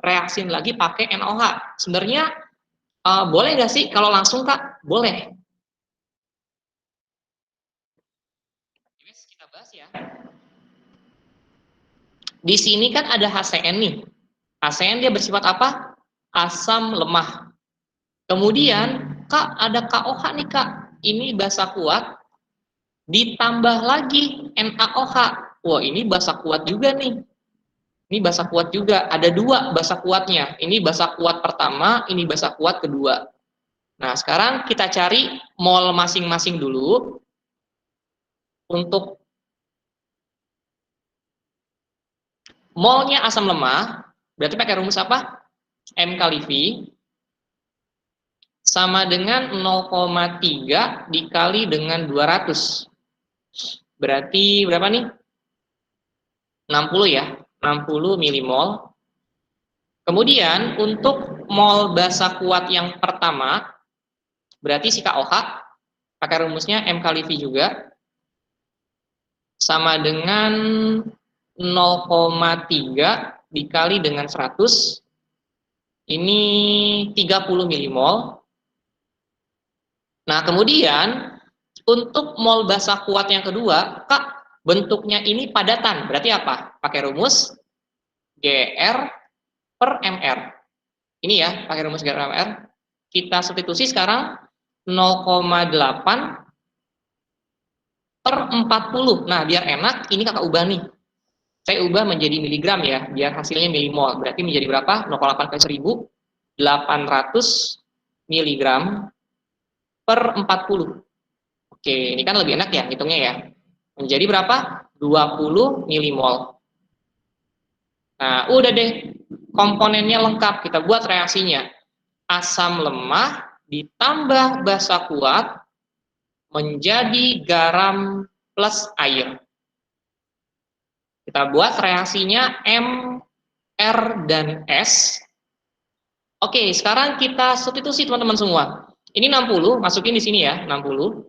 reaksiin lagi pakai NOH. Sebenarnya boleh nggak sih kalau langsung, Kak? Boleh. Yes, kita bahas ya. Di sini kan ada HCN nih. HCN dia bersifat apa? Asam lemah. Kemudian, Kak, ada KOH nih, Kak. Ini basa kuat. Ditambah lagi NaOH. Wah, ini basa kuat juga nih. Ini basa kuat juga. Ada 2 basa kuatnya. Ini basa kuat pertama, ini basa kuat kedua. Nah, sekarang kita cari mol masing-masing dulu. Untuk molnya asam lemah, berarti pakai rumus apa? M kali V sama dengan 0,3 dikali dengan 200. Berarti berapa nih? 60 ya, 60 milimol. Kemudian untuk mol basa kuat yang pertama, berarti si KOH, pakai rumusnya M kali V juga, sama dengan 0,3 dikali dengan 100, ini 30 milimol. Nah, kemudian untuk mol basa kuat yang kedua, Kak, bentuknya ini padatan. Berarti apa? Pakai rumus GR per MR. Ini ya, pakai rumus GR per MR. Kita substitusi sekarang 0,8 per 40. Nah, biar enak, ini kakak ubah nih. Saya ubah menjadi miligram ya, biar hasilnya milimol. Berarti menjadi berapa? 0,8 kali 1000, 800 miligram per 40. Oke, ini kan lebih enak ya hitungnya ya. Menjadi berapa? 20 milimol. Nah, udah deh. Komponennya lengkap. Kita buat reaksinya. Asam lemah ditambah basa kuat menjadi garam plus air. Kita buat reaksinya M, R, dan S. Oke, sekarang kita substitusi teman-teman semua. Ini 60, masukin di sini ya, 60.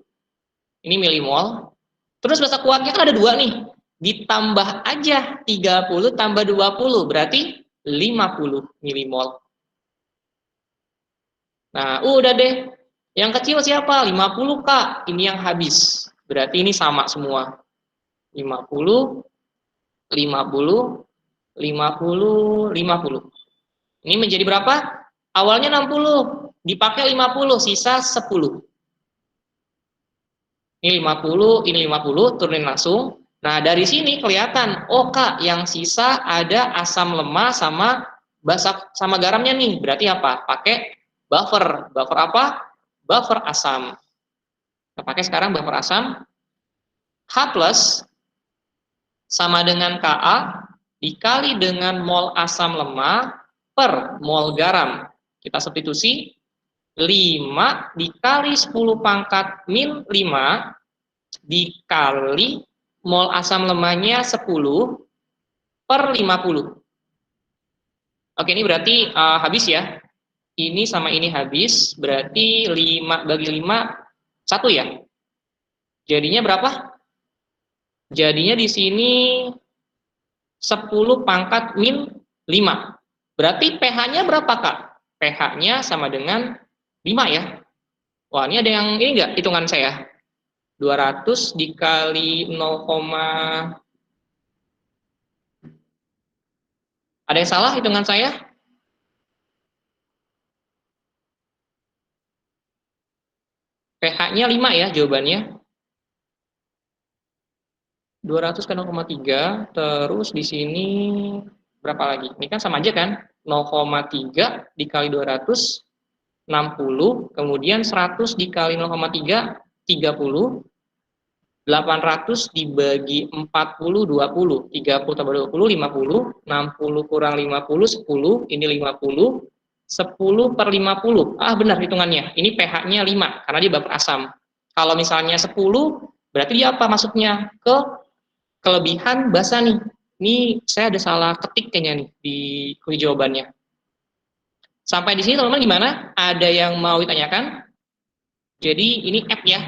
Ini milimol. Terus basa kuatnya kan ada 2 nih. Ditambah aja 30 tambah 20, berarti 50 milimol. Nah, udah deh. Yang kecil siapa? 50, Kak. Ini yang habis. Berarti ini sama semua. 50, 50, 50, 50. Ini menjadi berapa? Awalnya 60, dipakai 50, sisa 10. Ini 50, ini 50, turunin langsung. Nah, dari sini kelihatan, oh Kak, yang sisa ada asam lemah sama garamnya nih. Berarti apa? Pakai buffer. Buffer apa? Buffer asam. Kita pakai sekarang buffer asam. H plus sama dengan Ka dikali dengan mol asam lemah per mol garam. Kita substitusi 5 dikali 10 pangkat min 5 dikali mol asam lemahnya 10 per 50. Oke, ini berarti habis ya. Ini sama ini habis, berarti 5 bagi 5, 1 ya. Jadinya berapa? Jadinya di sini 10 pangkat min 5. Berarti pH-nya berapa, Kak? pH-nya sama dengan 5 ya. Wah, ini ada yang ini enggak hitungan saya? 200 dikali 0, ada yang salah hitungan saya? pH-nya 5 ya jawabannya. 200 ke 0,3, terus di sini berapa lagi? Ini kan sama aja kan? 0,3 dikali 200, 60, kemudian 100 dikali 0,3, 30, 800 dibagi 40, 20, 30 tambah 20, 50, 60 kurang 50, 10, ini 50, 10 per 50, benar hitungannya, ini pH-nya 5, karena dia buffer asam. Kalau misalnya 10, berarti dia apa masuknya? Ke kelebihan basa nih. Ini saya ada salah ketik kayaknya nih di kunci jawabannya. Sampai di sini teman-teman gimana? Ada yang mau ditanyakan? Jadi ini F ya.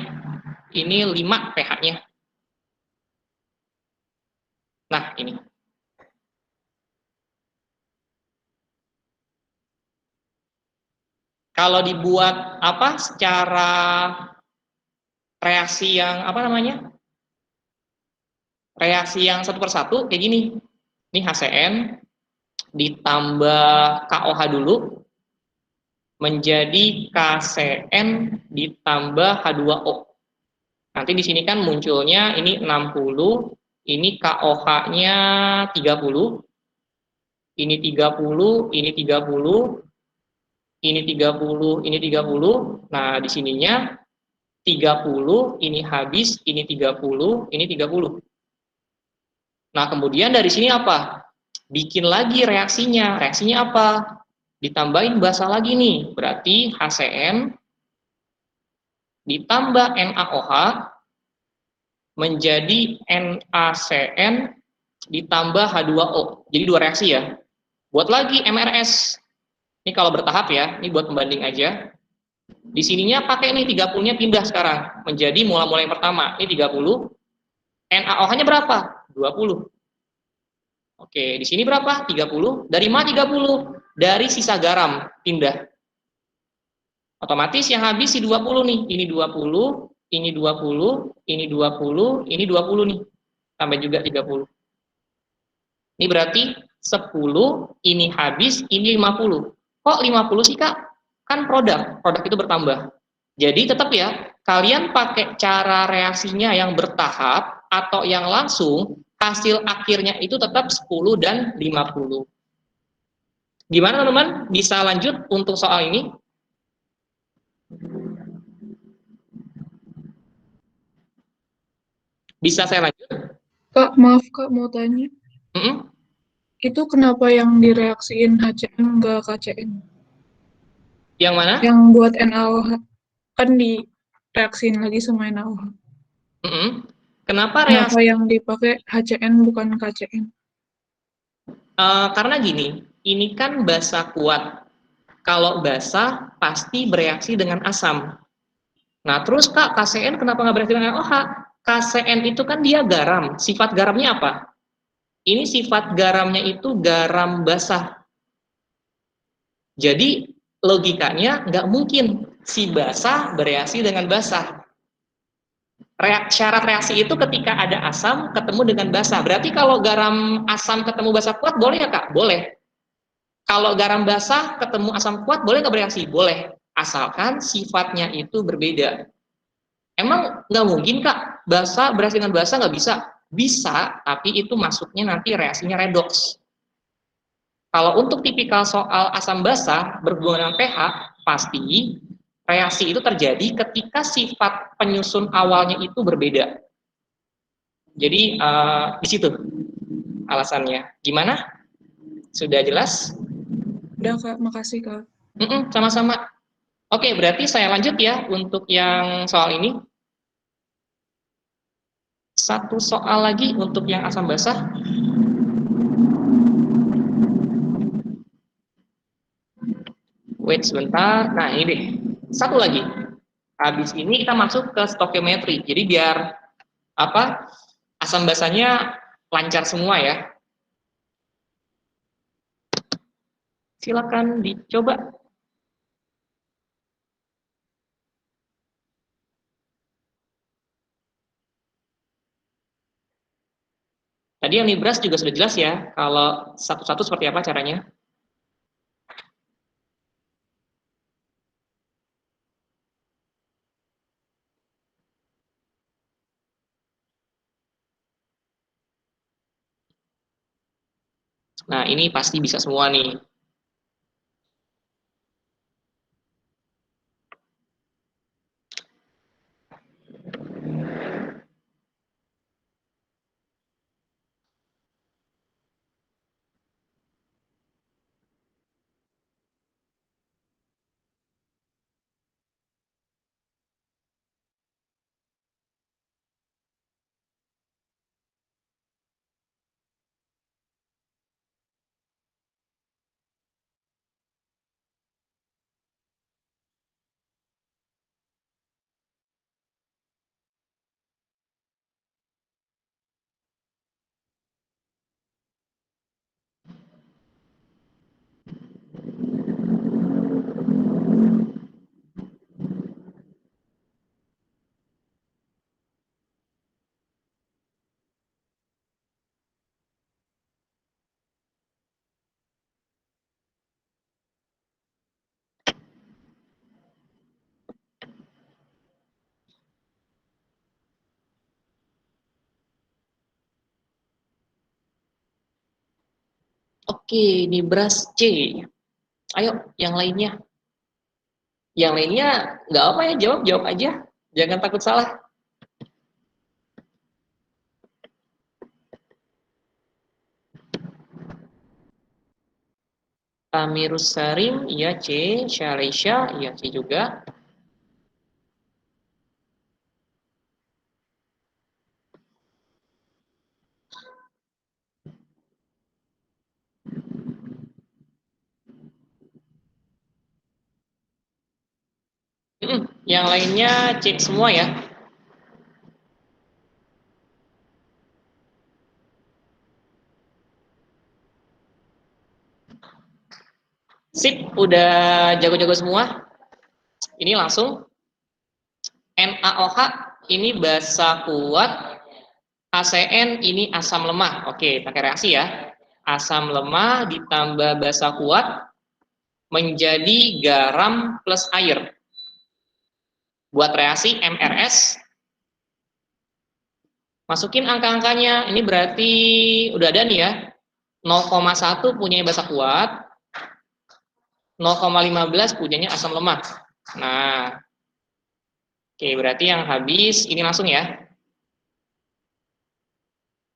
Ini 5 pH-nya. Nah, ini. Kalau dibuat apa secara reaksi yang apa namanya? Reaksi yang 1 per 1 kayak gini. Ini HCN ditambah KOH dulu menjadi KCN ditambah H2O. Nanti di sini kan munculnya ini 60, ini KOH-nya 30, ini 30, ini 30, ini 30, ini 30. Nah, di sininya 30, ini habis, ini 30, ini 30. Nah, kemudian dari sini apa? Bikin lagi reaksinya. Reaksinya apa? Ditambahin basa lagi nih. Berarti HCN ditambah NaOH menjadi NaCN ditambah H2O. Jadi dua reaksi ya. Buat lagi MRS. Ini kalau bertahap ya. Ini buat pembanding aja. Di sininya pakai nih 30-nya pindah sekarang menjadi mula-mula yang pertama. Ini 30. NaOH-nya berapa? 20. Oke, di sini berapa? 30. Dari mana 30? Dari sisa garam pindah. Otomatis yang habis si 20 nih. Ini 20, ini 20, ini 20, ini 20 nih. Tambah juga 30. Ini berarti 10, ini habis, ini 50. Kok 50 sih, Kak? Kan produk itu bertambah. Jadi tetap ya, kalian pakai cara reaksinya yang bertahap atau yang langsung, hasil akhirnya itu tetap 10 dan 50. Gimana teman-teman? Bisa lanjut untuk soal ini? Bisa saya lanjut? Kak, maaf Kak, mau tanya. Itu kenapa yang direaksiin HCN nggak KCN? Yang mana? Yang buat NaOH kan direaksiin lagi sama NaOH. Kenapa Kenapa reaksi? yang dipakai HCN bukan KCN? Karena gini, ini kan basa kuat. Kalau basa pasti bereaksi dengan asam. Nah, terus Kak, KCN kenapa nggak bereaksi dengan OH? KCN itu kan dia garam. Sifat garamnya apa? Ini sifat garamnya itu garam basah. Jadi logikanya nggak mungkin si basah bereaksi dengan basah. Syarat reaksi itu ketika ada asam ketemu dengan basah. Berarti kalau garam asam ketemu basah kuat boleh ya Kak? Boleh. Kalau garam basah ketemu asam kuat boleh nggak bereaksi? Boleh. Asalkan sifatnya itu berbeda. Emang nggak mungkin Kak basah bereaksi dengan basah, nggak bisa? Bisa, tapi itu masuknya nanti reaksinya redoks. Kalau untuk tipikal soal asam basa berhubungan dengan pH, pasti reaksi itu terjadi ketika sifat penyusun awalnya itu berbeda. Jadi di situ alasannya. Gimana? Sudah jelas? Udah Kak, makasih Kak. Sama-sama. Oke, berarti saya lanjut ya untuk yang soal ini. Satu soal lagi untuk yang asam basah. Wait sebentar. Nah, ini deh. Satu lagi. Habis ini kita masuk ke stokiometri. Jadi biar apa? Asam basahnya lancar semua ya. Silakan dicoba. Tadi yang Libras juga sudah jelas ya, kalau satu-satu seperti apa caranya. Nah, ini pasti bisa semua nih. Oke, Libras C. Ayo, yang lainnya. Yang lainnya nggak apa ya, jawab aja. Jangan takut salah. Amirus Sarim, iya C. Syalisha, iya C juga. Yang lainnya cek semua ya. Sip, udah jago-jago semua. Ini langsung NaOH ini basa kuat, ACN ini asam lemah. Oke, pakai reaksi ya. Asam lemah ditambah basa kuat menjadi garam plus air. Buat reaksi MRS, masukin angka-angkanya. Ini berarti udah ada nih ya. 0,1 punya basa kuat, 0,15 punyanya asam lemah. Nah, oke, berarti yang habis ini langsung ya.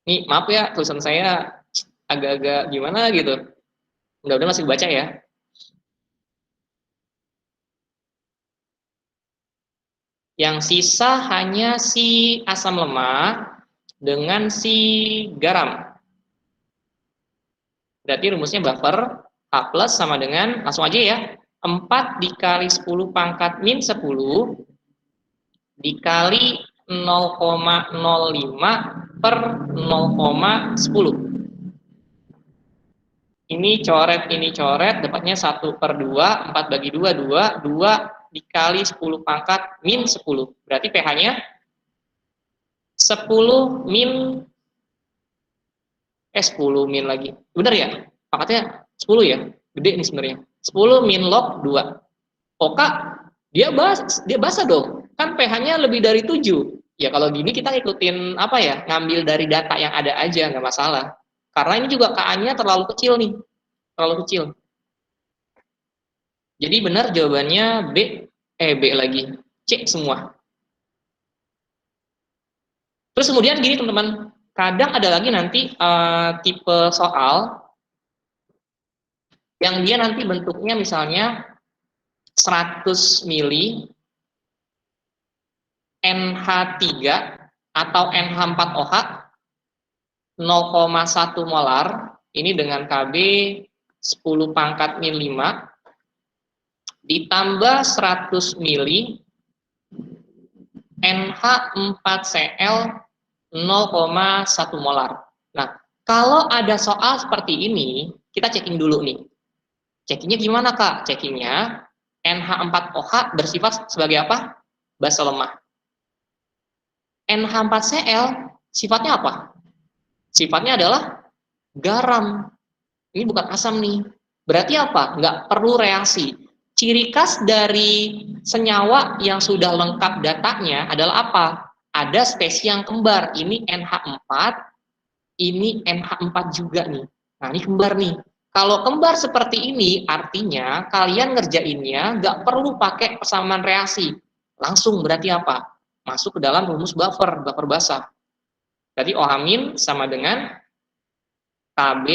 Nih, maaf ya, tulisan saya agak-agak gimana gitu. Mudah-mudahan masih baca ya. Yang sisa hanya si asam lemah dengan si garam. Berarti rumusnya buffer H plus sama dengan, langsung aja ya, 4 dikali 10 pangkat min 10 dikali 0,05 per 0,10. Ini coret, dapatnya 1 per 2, 4 bagi 2, 2 dikali 10 pangkat min 10. Berarti pH-nya 10 min 10 min lagi. Bener ya? Pangkatnya 10 ya? Gede nih sebenarnya. 10 min log 2. Oh Kak, dia basah dong. Kan pH-nya lebih dari 7. Ya kalau gini kita ngikutin apa ya? Ngambil dari data yang ada aja, nggak masalah. Karena ini juga Ka-nya terlalu kecil nih. Terlalu kecil. Jadi benar jawabannya B lagi. C semua. Terus kemudian gini teman-teman. Kadang ada lagi nanti tipe soal yang dia nanti bentuknya misalnya 100 mili NH3 atau NH4OH 0,1 molar ini dengan KB 10 pangkat min 5 ditambah 100 mili NH4Cl 0,1 molar. Nah, kalau ada soal seperti ini, kita checking dulu nih. Checkingnya gimana Kak? Checkingnya NH4OH bersifat sebagai apa? Basa lemah. NH4Cl sifatnya apa? Sifatnya adalah garam. Ini bukan asam nih. Berarti apa? Nggak perlu reaksi. Ciri khas dari senyawa yang sudah lengkap datanya adalah apa? Ada spesies yang kembar. Ini NH4, ini NH4 juga nih. Nah, ini kembar nih. Kalau kembar seperti ini, artinya kalian ngerjainnya nggak perlu pakai persamaan reaksi. Langsung berarti apa? Masuk ke dalam rumus buffer basah. Berarti OH- sama dengan KB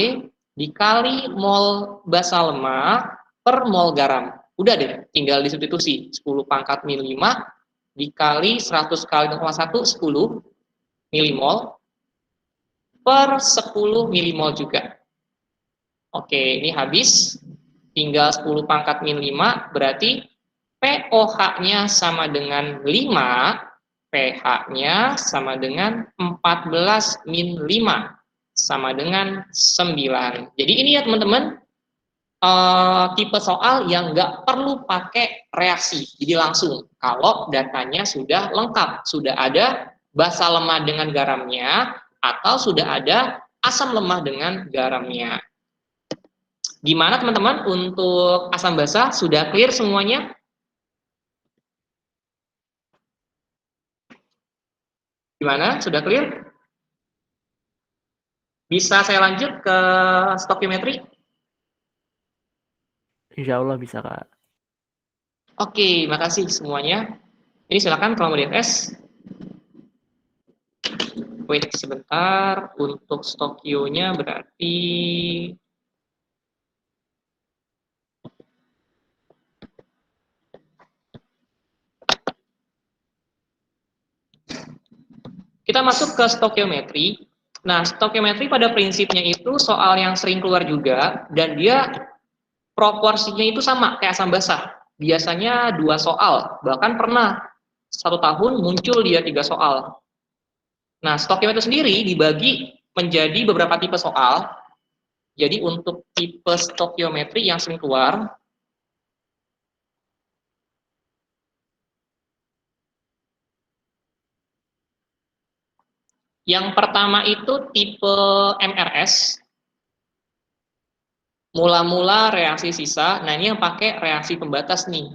dikali mol basa lemah per mol garam. Udah deh, tinggal disubstitusi. 10 pangkat min 5 dikali 100 kali 0,1, 10 milimol per 10 milimol juga. Oke, ini habis. Tinggal 10 pangkat min 5, berarti POH-nya sama dengan 5, pH-nya sama dengan 14 min 5, sama dengan 9. Jadi ini ya teman-teman, tipe soal yang nggak perlu pakai reaksi. Jadi langsung, kalau datanya sudah lengkap, sudah ada basa lemah dengan garamnya, atau sudah ada asam lemah dengan garamnya. Gimana teman-teman untuk asam basa? Sudah clear semuanya? Gimana? Sudah clear? Bisa saya lanjut ke stokiometri? Insya Allah bisa, Kak. Oke, makasih semuanya. Ini silakan kalau mau DFS. Wait sebentar, untuk Stokionya berarti kita masuk ke stokiometri. Nah, stokiometri pada prinsipnya itu soal yang sering keluar juga, dan dia proporsinya itu sama kayak asam basah. Biasanya 2 soal, bahkan pernah 1 tahun muncul dia 3 soal. Nah, stokiometri sendiri dibagi menjadi beberapa tipe soal. Jadi untuk tipe stokiometri yang sering keluar, yang pertama itu tipe MRS, mula-mula reaksi sisa. Nah, ini yang pakai reaksi pembatas nih.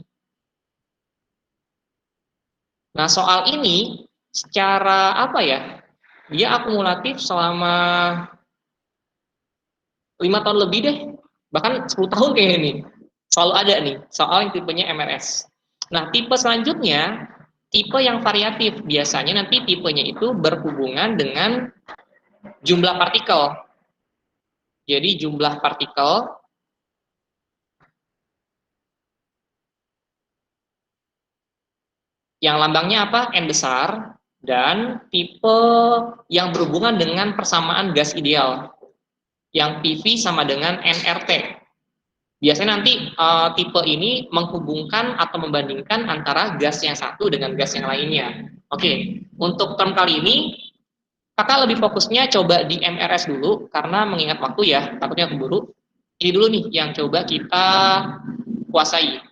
Nah, soal ini secara apa ya? Dia akumulatif selama 5 tahun lebih deh, bahkan 10 tahun kayak ini. Selalu ada nih soal yang tipenya MRS. Nah, tipe selanjutnya tipe yang variatif. Biasanya nanti tipenya itu berhubungan dengan jumlah partikel. Jadi jumlah partikel yang lambangnya apa? N besar, dan tipe yang berhubungan dengan persamaan gas ideal yang PV sama dengan nRT. Biasanya nanti tipe ini menghubungkan atau membandingkan antara gas yang satu dengan gas yang lainnya. Oke, untuk term kali ini kakak lebih fokusnya coba di MRS dulu karena mengingat waktu ya, takutnya keburu. Ini dulu nih yang coba kita kuasai.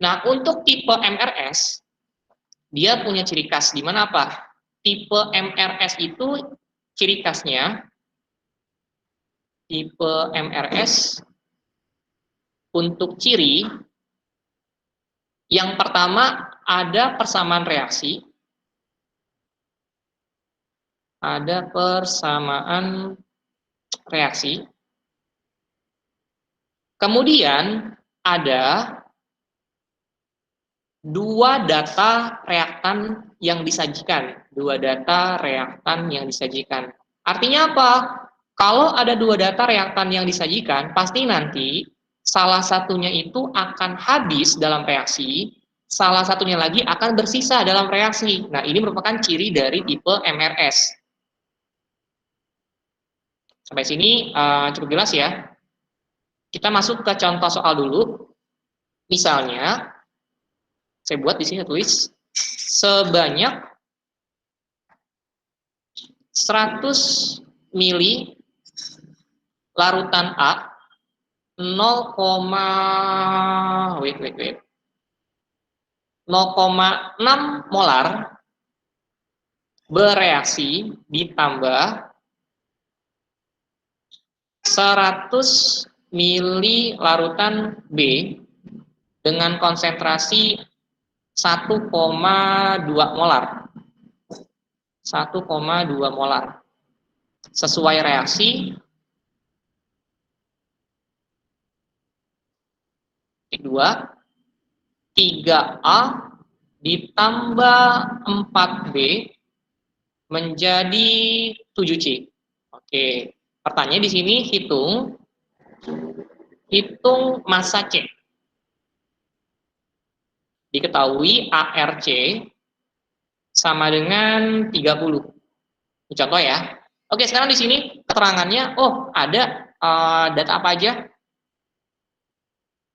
Nah, untuk tipe MRS dia punya ciri khas di mana apa? Tipe MRS itu ciri khasnya tipe MRS untuk ciri yang pertama ada persamaan reaksi, ada persamaan reaksi, kemudian ada 2 data reaktan yang disajikan, 2 data reaktan yang disajikan. Artinya apa? Kalau ada 2 data reaktan yang disajikan, pasti nanti salah satunya itu akan habis dalam reaksi, salah satunya lagi akan bersisa dalam reaksi. Nah, ini merupakan ciri dari tipe MRS. Sampai sini cukup jelas ya. Kita masuk ke contoh soal dulu. Misalnya, saya buat di sini tulis sebanyak 100 mili larutan A 0, wait. 0,6 molar bereaksi ditambah 100 mili larutan B dengan konsentrasi 1,2 molar. 1,2 molar. Sesuai reaksi 2, 3A ditambah 4B menjadi 7C. Oke, pertanyaan di sini hitung massa C. Diketahui ARC sama dengan 30. Ini contoh ya. Oke, sekarang di sini keterangannya, oh ada data apa aja?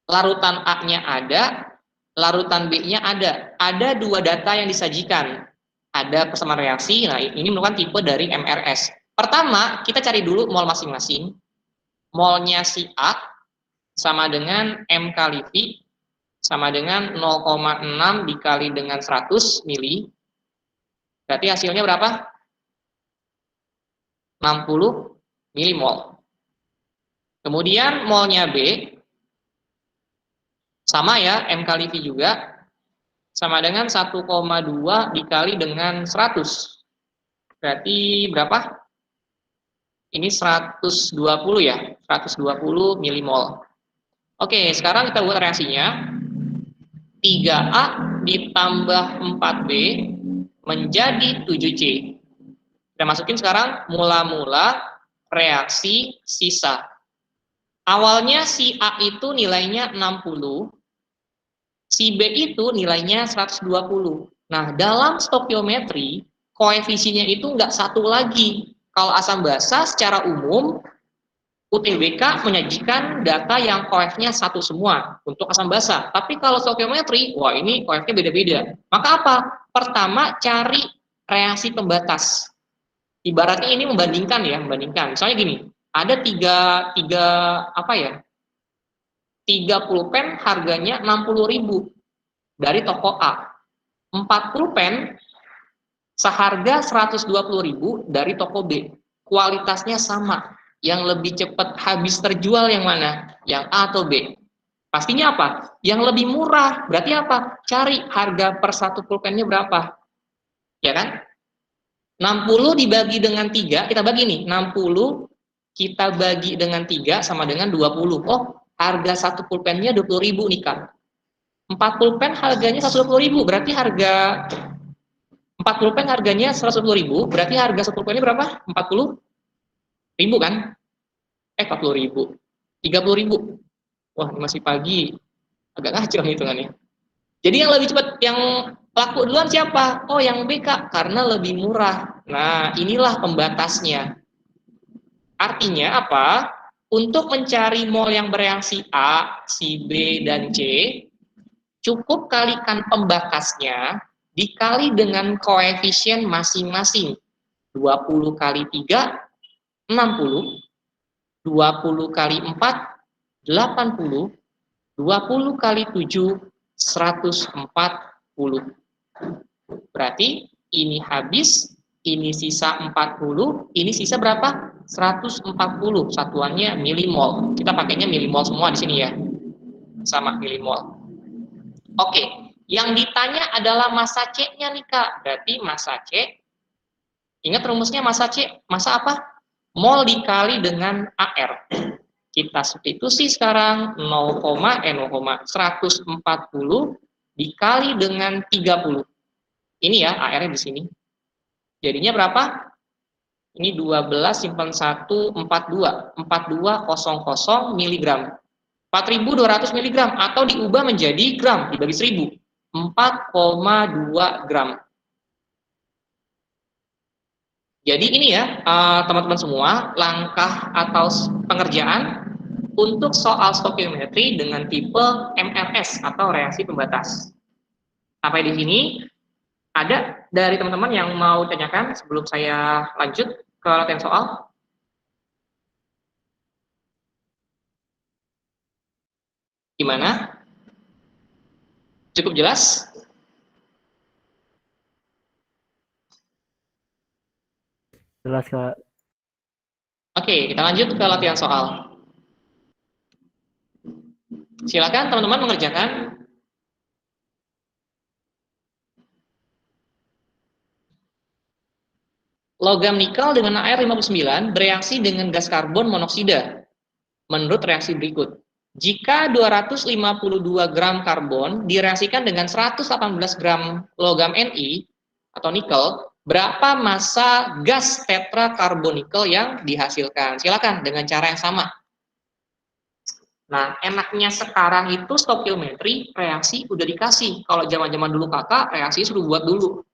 Larutan A-nya ada, larutan B-nya ada. Ada 2 data yang disajikan. Ada persamaan reaksi, nah ini merupakan tipe dari MRS. Pertama, kita cari dulu mol masing-masing. Molnya si A sama dengan M kali V sama dengan 0,6 dikali dengan 100 mili. Berarti hasilnya berapa? 60 milimol. Kemudian molnya B sama ya, M kali V juga, sama dengan 1,2 dikali dengan 100. Berarti berapa? Ini 120 ya, 120 milimol. Oke, sekarang kita buat reaksinya. 3A ditambah 4B menjadi 7C. Kita masukin sekarang mula-mula reaksi sisa. Awalnya si A itu nilainya 60, si B itu nilainya 120. Nah, dalam stokiometri, koefisiennya itu nggak satu lagi. Kalau asam basa secara umum, UTBK menyajikan data yang koefnya satu semua untuk asam basa. Tapi kalau stokiometri, wah ini koefnya beda-beda. Maka apa? Pertama, cari reaksi pembatas. Ibaratnya ini membandingkan ya, membandingkan. Misalnya gini, ada tiga apa ya? 3 pulpen harganya 60.000 dari toko A. 4 pulpen seharga 120.000 dari toko B. Kualitasnya sama. Yang lebih cepat habis terjual yang mana? Yang A atau B? Pastinya apa? Yang lebih murah. Berarti apa? Cari harga per satu pulpennya berapa. Ya kan? 60 dibagi dengan 3, kita bagi nih. 60 kita bagi dengan 3 sama dengan 20. Oh, harga satu pulpennya 20.000 nih Kak. 4 pulpen harganya 120.000, berarti harga 4 pulpen harganya 120.000, berarti harga satu pulpennya berapa? 40.000 kan? 40.000. 30.000. Wah, ini masih pagi. Agak ngaco hitungannya. Jadi yang lebih cepat, yang laku duluan siapa? Oh, yang B Kak, karena lebih murah. Nah, inilah pembatasnya. Artinya apa? Untuk mencari mol yang bereaksi A, C, B, dan C, cukup kalikan pembatasnya dikali dengan koefisien masing-masing. 20 kali 3, 60. 20 kali 4, 80. 20 kali 7, 140. Berarti ini habis, ini sisa 40, ini sisa berapa? 140. Satuannya milimol. Kita pakainya milimol semua di sini ya. Sama milimol. Oke, yang ditanya adalah massa C-nya nih Kak. Berarti massa C, ingat rumusnya massa C, massa apa? Mol dikali dengan AR. Kita substitusi sekarang 140 dikali dengan 30. Ini ya AR-nya di sini. Jadinya berapa? Ini 12 simpan 1, 42. 4200 mg. 4.200 mg atau diubah menjadi gram dibagi 1.000. 4,2 gram. Jadi ini ya teman-teman semua, langkah atau pengerjaan untuk soal stokiometri dengan tipe MRS atau reaksi pembatas. Sampai di sini ada dari teman-teman yang mau tanyakan sebelum saya lanjut ke latihan soal? Gimana? Cukup jelas? Jelas, Kak. Oke, kita lanjut ke latihan soal. Silakan teman-teman mengerjakan. Logam nikel dengan AR59 bereaksi dengan gas karbon monoksida menurut reaksi berikut. Jika 252 gram karbon direaksikan dengan 118 gram logam Ni atau nikel, berapa massa gas tetrakarbonikal yang dihasilkan? Silakan dengan cara yang sama. Nah, enaknya sekarang itu stokiometri reaksi udah dikasih. Kalau zaman-zaman dulu kakak, reaksi sudah buat dulu.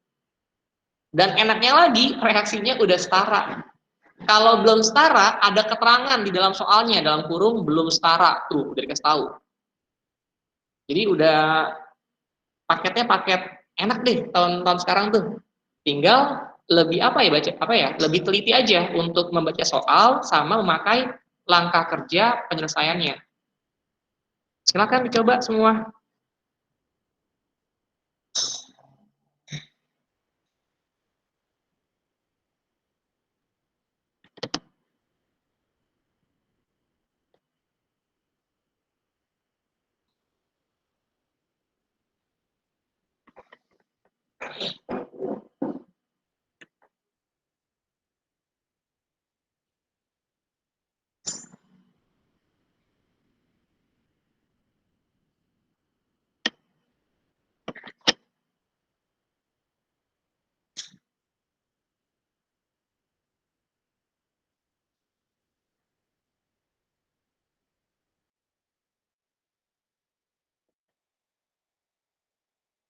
Dan enaknya lagi, reaksinya udah setara. Kalau belum setara, ada keterangan di dalam soalnya, dalam kurung belum setara. Tuh, udah dikasih tahu. Jadi udah paketnya paket enak deh tahun-tahun sekarang tuh. Tinggal lebih apa ya baca apa ya? Lebih teliti aja untuk membaca soal sama memakai langkah kerja penyelesaiannya. Silakan dicoba semua.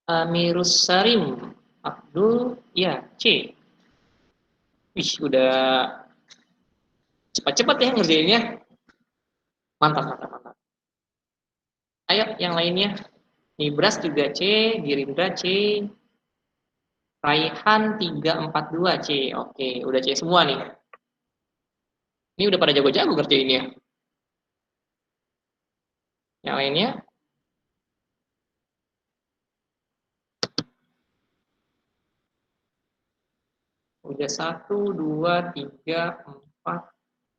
Amirus Sarim Abdul, ya, C. Wih, udah cepat-cepat ya ngerjainnya. Mantap, mantap, mantap. Ayo, yang lainnya. Nibras juga C, Girindra C, Raihan 342 C. Oke, udah C semua nih. Ini udah pada jago-jago kerjainnya. Yang lainnya. Udah 1, 2, 3, 4,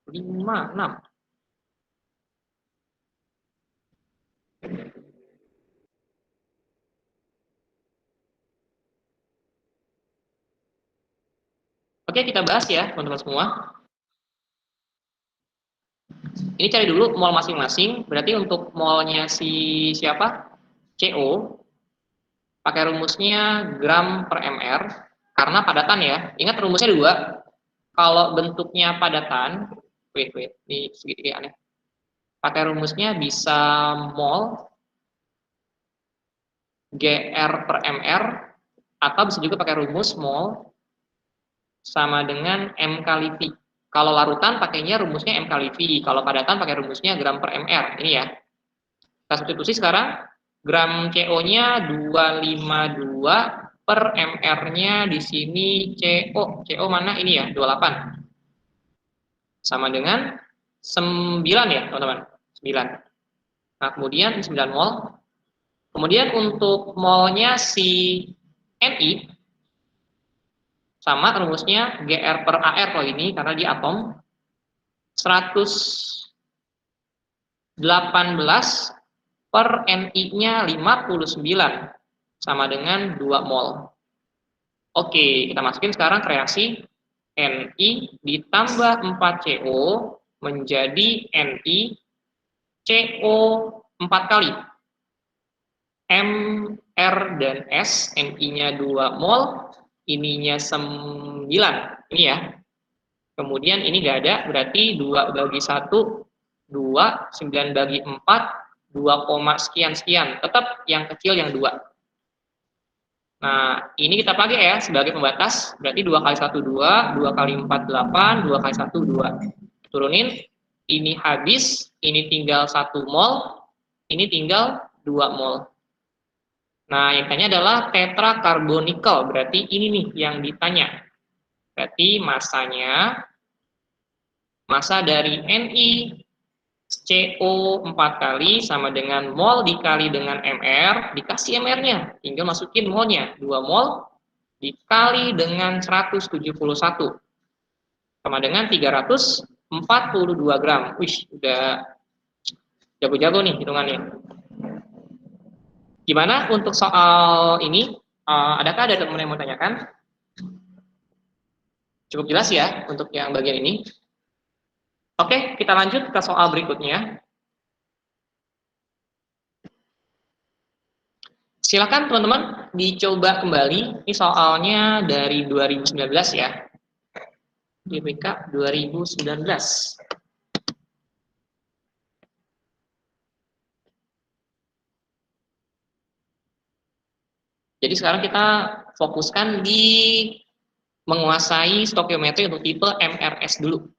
5, 6. Oke, kita bahas ya, teman-teman semua. Ini cari dulu mol masing-masing. Berarti untuk molnya si siapa? CO, pakai rumusnya gram per mr. Karena padatan ya. Ingat rumusnya dua. Kalau bentuknya padatan, wait, ini segitiga aneh. Pakai rumusnya bisa mol gr per mr, atau bisa juga pakai rumus mol sama dengan M kali V. Kalau larutan pakainya rumusnya M kali V. Kalau padatan pakai rumusnya gram per mr. Ini ya. Kita substitusi sekarang. Gram CO-nya 252 per mr-nya di sini CO. CO mana? Ini ya, 28. Sama dengan 9 ya, teman-teman. 9. Nah, kemudian 9 mol. Kemudian untuk molnya si Ni, sama rumusnya Gr per Ar kalau ini, karena di atom. 118 per Ni-nya 59. Sama dengan 2 mol. Oke, kita masukin sekarang reaksi Ni ditambah 4CO menjadi Ni CO 4 kali. M, R, dan S, Ni-nya 2 mol, ininya 9. Ini ya. Kemudian ini nggak ada, berarti 2 bagi 1, 2, 9 bagi 4, 2, sekian. Tetap yang kecil yang 2. Nah, ini kita pakai ya sebagai pembatas, berarti 2 kali 1, 2, 2 kali 4, 8, 2 kali 1, 2. Turunin, ini habis, ini tinggal 1 mol, ini tinggal 2 mol. Nah, yang tanya adalah tetrakarbonikal, berarti ini nih yang ditanya. Berarti massa dari Ni CO 4 kali sama dengan mol dikali dengan mr, dikasih mr-nya, tinggal masukin molnya, 2 mol dikali dengan 171 sama dengan 342 gram. Wih, udah jago-jago nih hitungannya. Gimana untuk soal ini? Adakah ada teman yang mau tanyakan? Cukup jelas ya untuk yang bagian ini. Oke, kita lanjut ke soal berikutnya. Silakan teman-teman dicoba kembali. Ini soalnya dari 2019 ya. DPK 2019. Jadi sekarang kita fokuskan di menguasai stokiometri untuk tipe MRS dulu.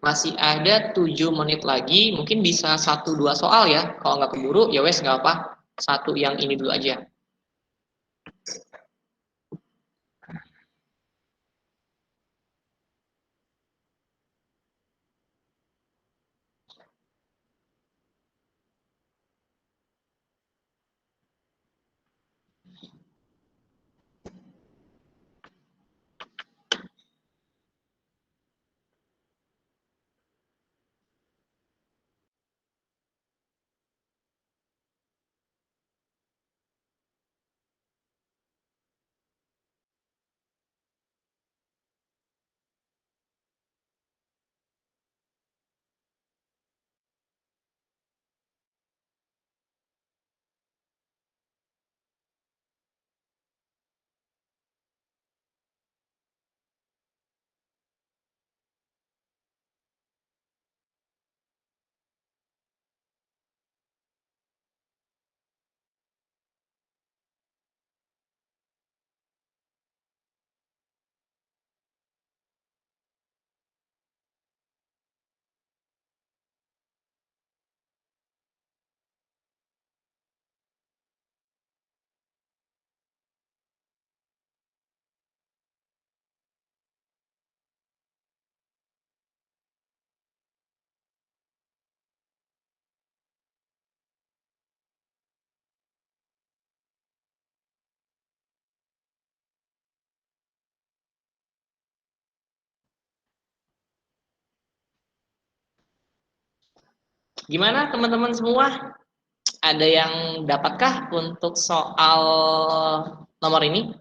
Masih ada 7 menit lagi, mungkin bisa 1-2 soal ya. Kalau nggak keburu, ya wes nggak apa. Satu yang ini dulu aja. Gimana teman-teman semua? Ada yang dapatkah untuk soal nomor ini?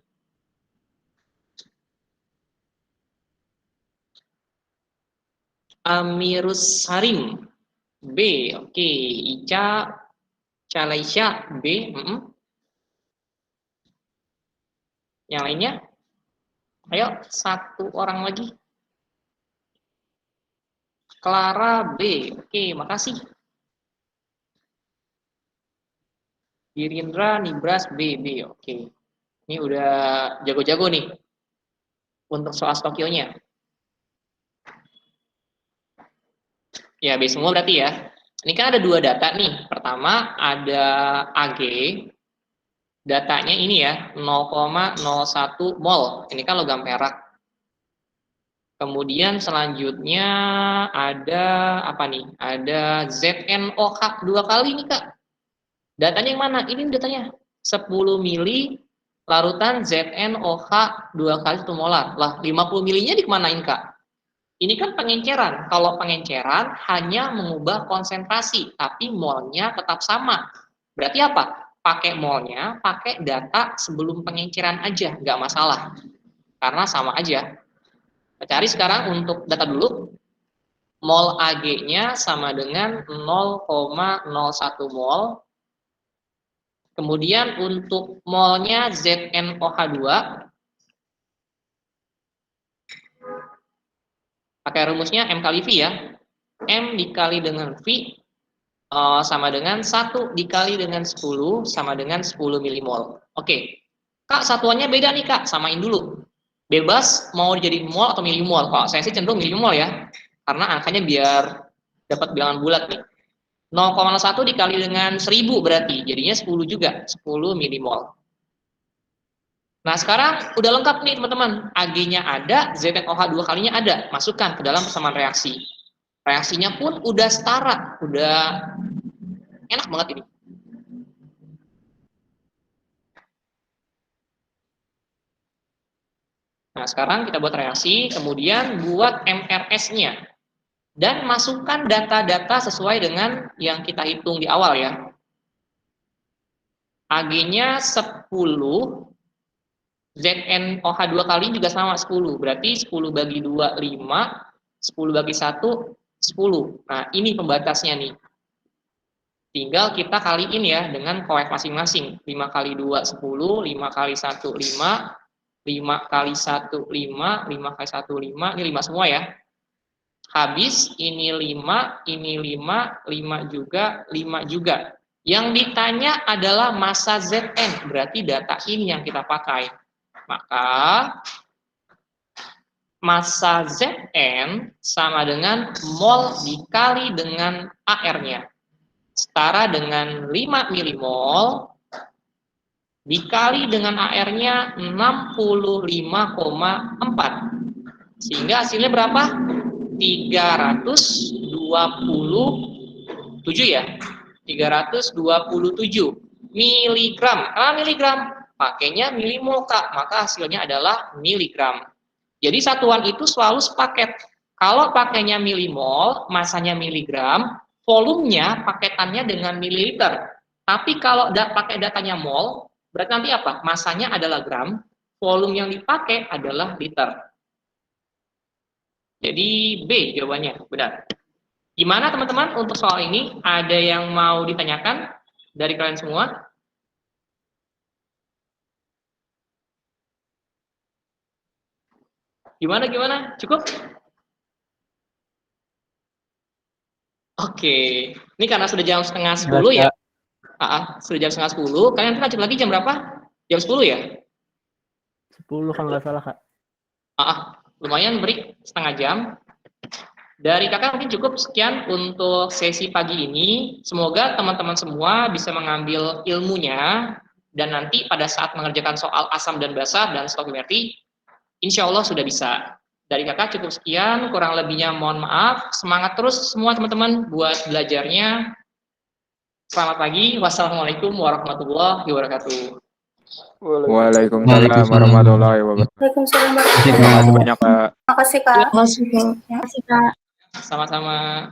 Amirus Sarim B. Oke, Ica Chalaisya B. Yang lainnya? Ayo, satu orang lagi. Clara B. Oke, makasih. Girindra Nibras B. Oke. Ini udah jago-jago nih untuk soal Tokyo-nya. Ya, B semua berarti ya. Ini kan ada dua data nih. Pertama ada AG. Datanya ini ya, 0,01 mol. Ini kan logam perak. Kemudian selanjutnya ada apa nih? Ada ZNOH 2 kali nih, Kak. Datanya yang mana? Ini datanya 10 mili larutan ZNOH 2 kali 1 molar. Lah, 50 milinya dikemanain, Kak? Ini kan pengenceran. Kalau pengenceran hanya mengubah konsentrasi, tapi molnya tetap sama. Berarti apa? Pakai molnya, pakai data sebelum pengenceran aja, nggak masalah. Karena sama aja. Kita cari sekarang untuk data dulu. Mol Ag-nya sama dengan 0,01 mol. Kemudian untuk molnya ZnOH2 pakai rumusnya M kali V ya. M dikali dengan V sama dengan 1 dikali dengan 10 sama dengan 10 milimol. Oke. Kak, satuannya beda nih, Kak. Samain dulu. Bebas mau jadi mol atau milimol. Kalau saya sih cenderung milimol ya. Karena angkanya biar dapat bilangan bulat nih. 0,1 dikali dengan 1000 berarti jadinya 10 juga, 10 milimol. Nah, sekarang udah lengkap nih teman-teman. Ag-nya ada, ZnOH 2 kalinya ada. Masukkan ke dalam persamaan reaksi. Reaksinya pun udah setara, udah enak banget ini. Nah, sekarang kita buat reaksi, kemudian buat MRS-nya. Dan masukkan data-data sesuai dengan yang kita hitung di awal ya. Ag-nya 10, ZnOH 2 kali juga sama 10, berarti 10 bagi 2, 5, 10 bagi 1, 10. Nah, ini pembatasnya nih. Tinggal kita kaliin ya dengan koef masing-masing. 5 kali 2, 10, 5 kali 1, 5, 5 kali 1, 5, 5 kali 1, 5, ini 5 semua ya. Habis, ini 5, ini 5, 5 juga, 5 juga. Yang ditanya adalah massa Zn, berarti data ini yang kita pakai. Maka, massa Zn sama dengan mol dikali dengan AR-nya. Setara dengan 5 milimol dikali dengan AR-nya 65,4. Sehingga hasilnya berapa? 327 ya. 327 miligram. Miligram. Pakainya milimol, Kak. Maka hasilnya adalah miligram. Jadi satuan itu selalu sepaket. Kalau pakainya milimol, masanya miligram, volumenya paketannya dengan mililiter. Tapi kalau pakai datanya mol, berarti nanti apa? Masanya adalah gram, volume yang dipakai adalah liter. Jadi B jawabannya, benar. Gimana teman-teman untuk soal ini? Ada yang mau ditanyakan dari kalian semua? Gimana? Cukup? Oke. Ini karena sudah jam setengah 10 ya? Sudah jam setengah 10. Kalian lanjut lagi jam berapa? Jam 10 ya? 10 kalau nggak salah, Kak. Lumayan break setengah jam. Dari kakak mungkin cukup sekian untuk sesi pagi ini. Semoga teman-teman semua bisa mengambil ilmunya dan nanti pada saat mengerjakan soal asam dan basa dan stoichiometri, insya Allah sudah bisa. Dari kakak cukup sekian, kurang lebihnya mohon maaf. Semangat terus semua teman-teman buat belajarnya. Selamat pagi. Wassalamualaikum warahmatullahi wabarakatuh. Waalaikumsalam warahmatullahi wabarakatuh. Waalaikumsalam Terima kasih banyak, Kak. Makasih, Kak. Makasih, Kak. Makasih, Kak. Sama-sama.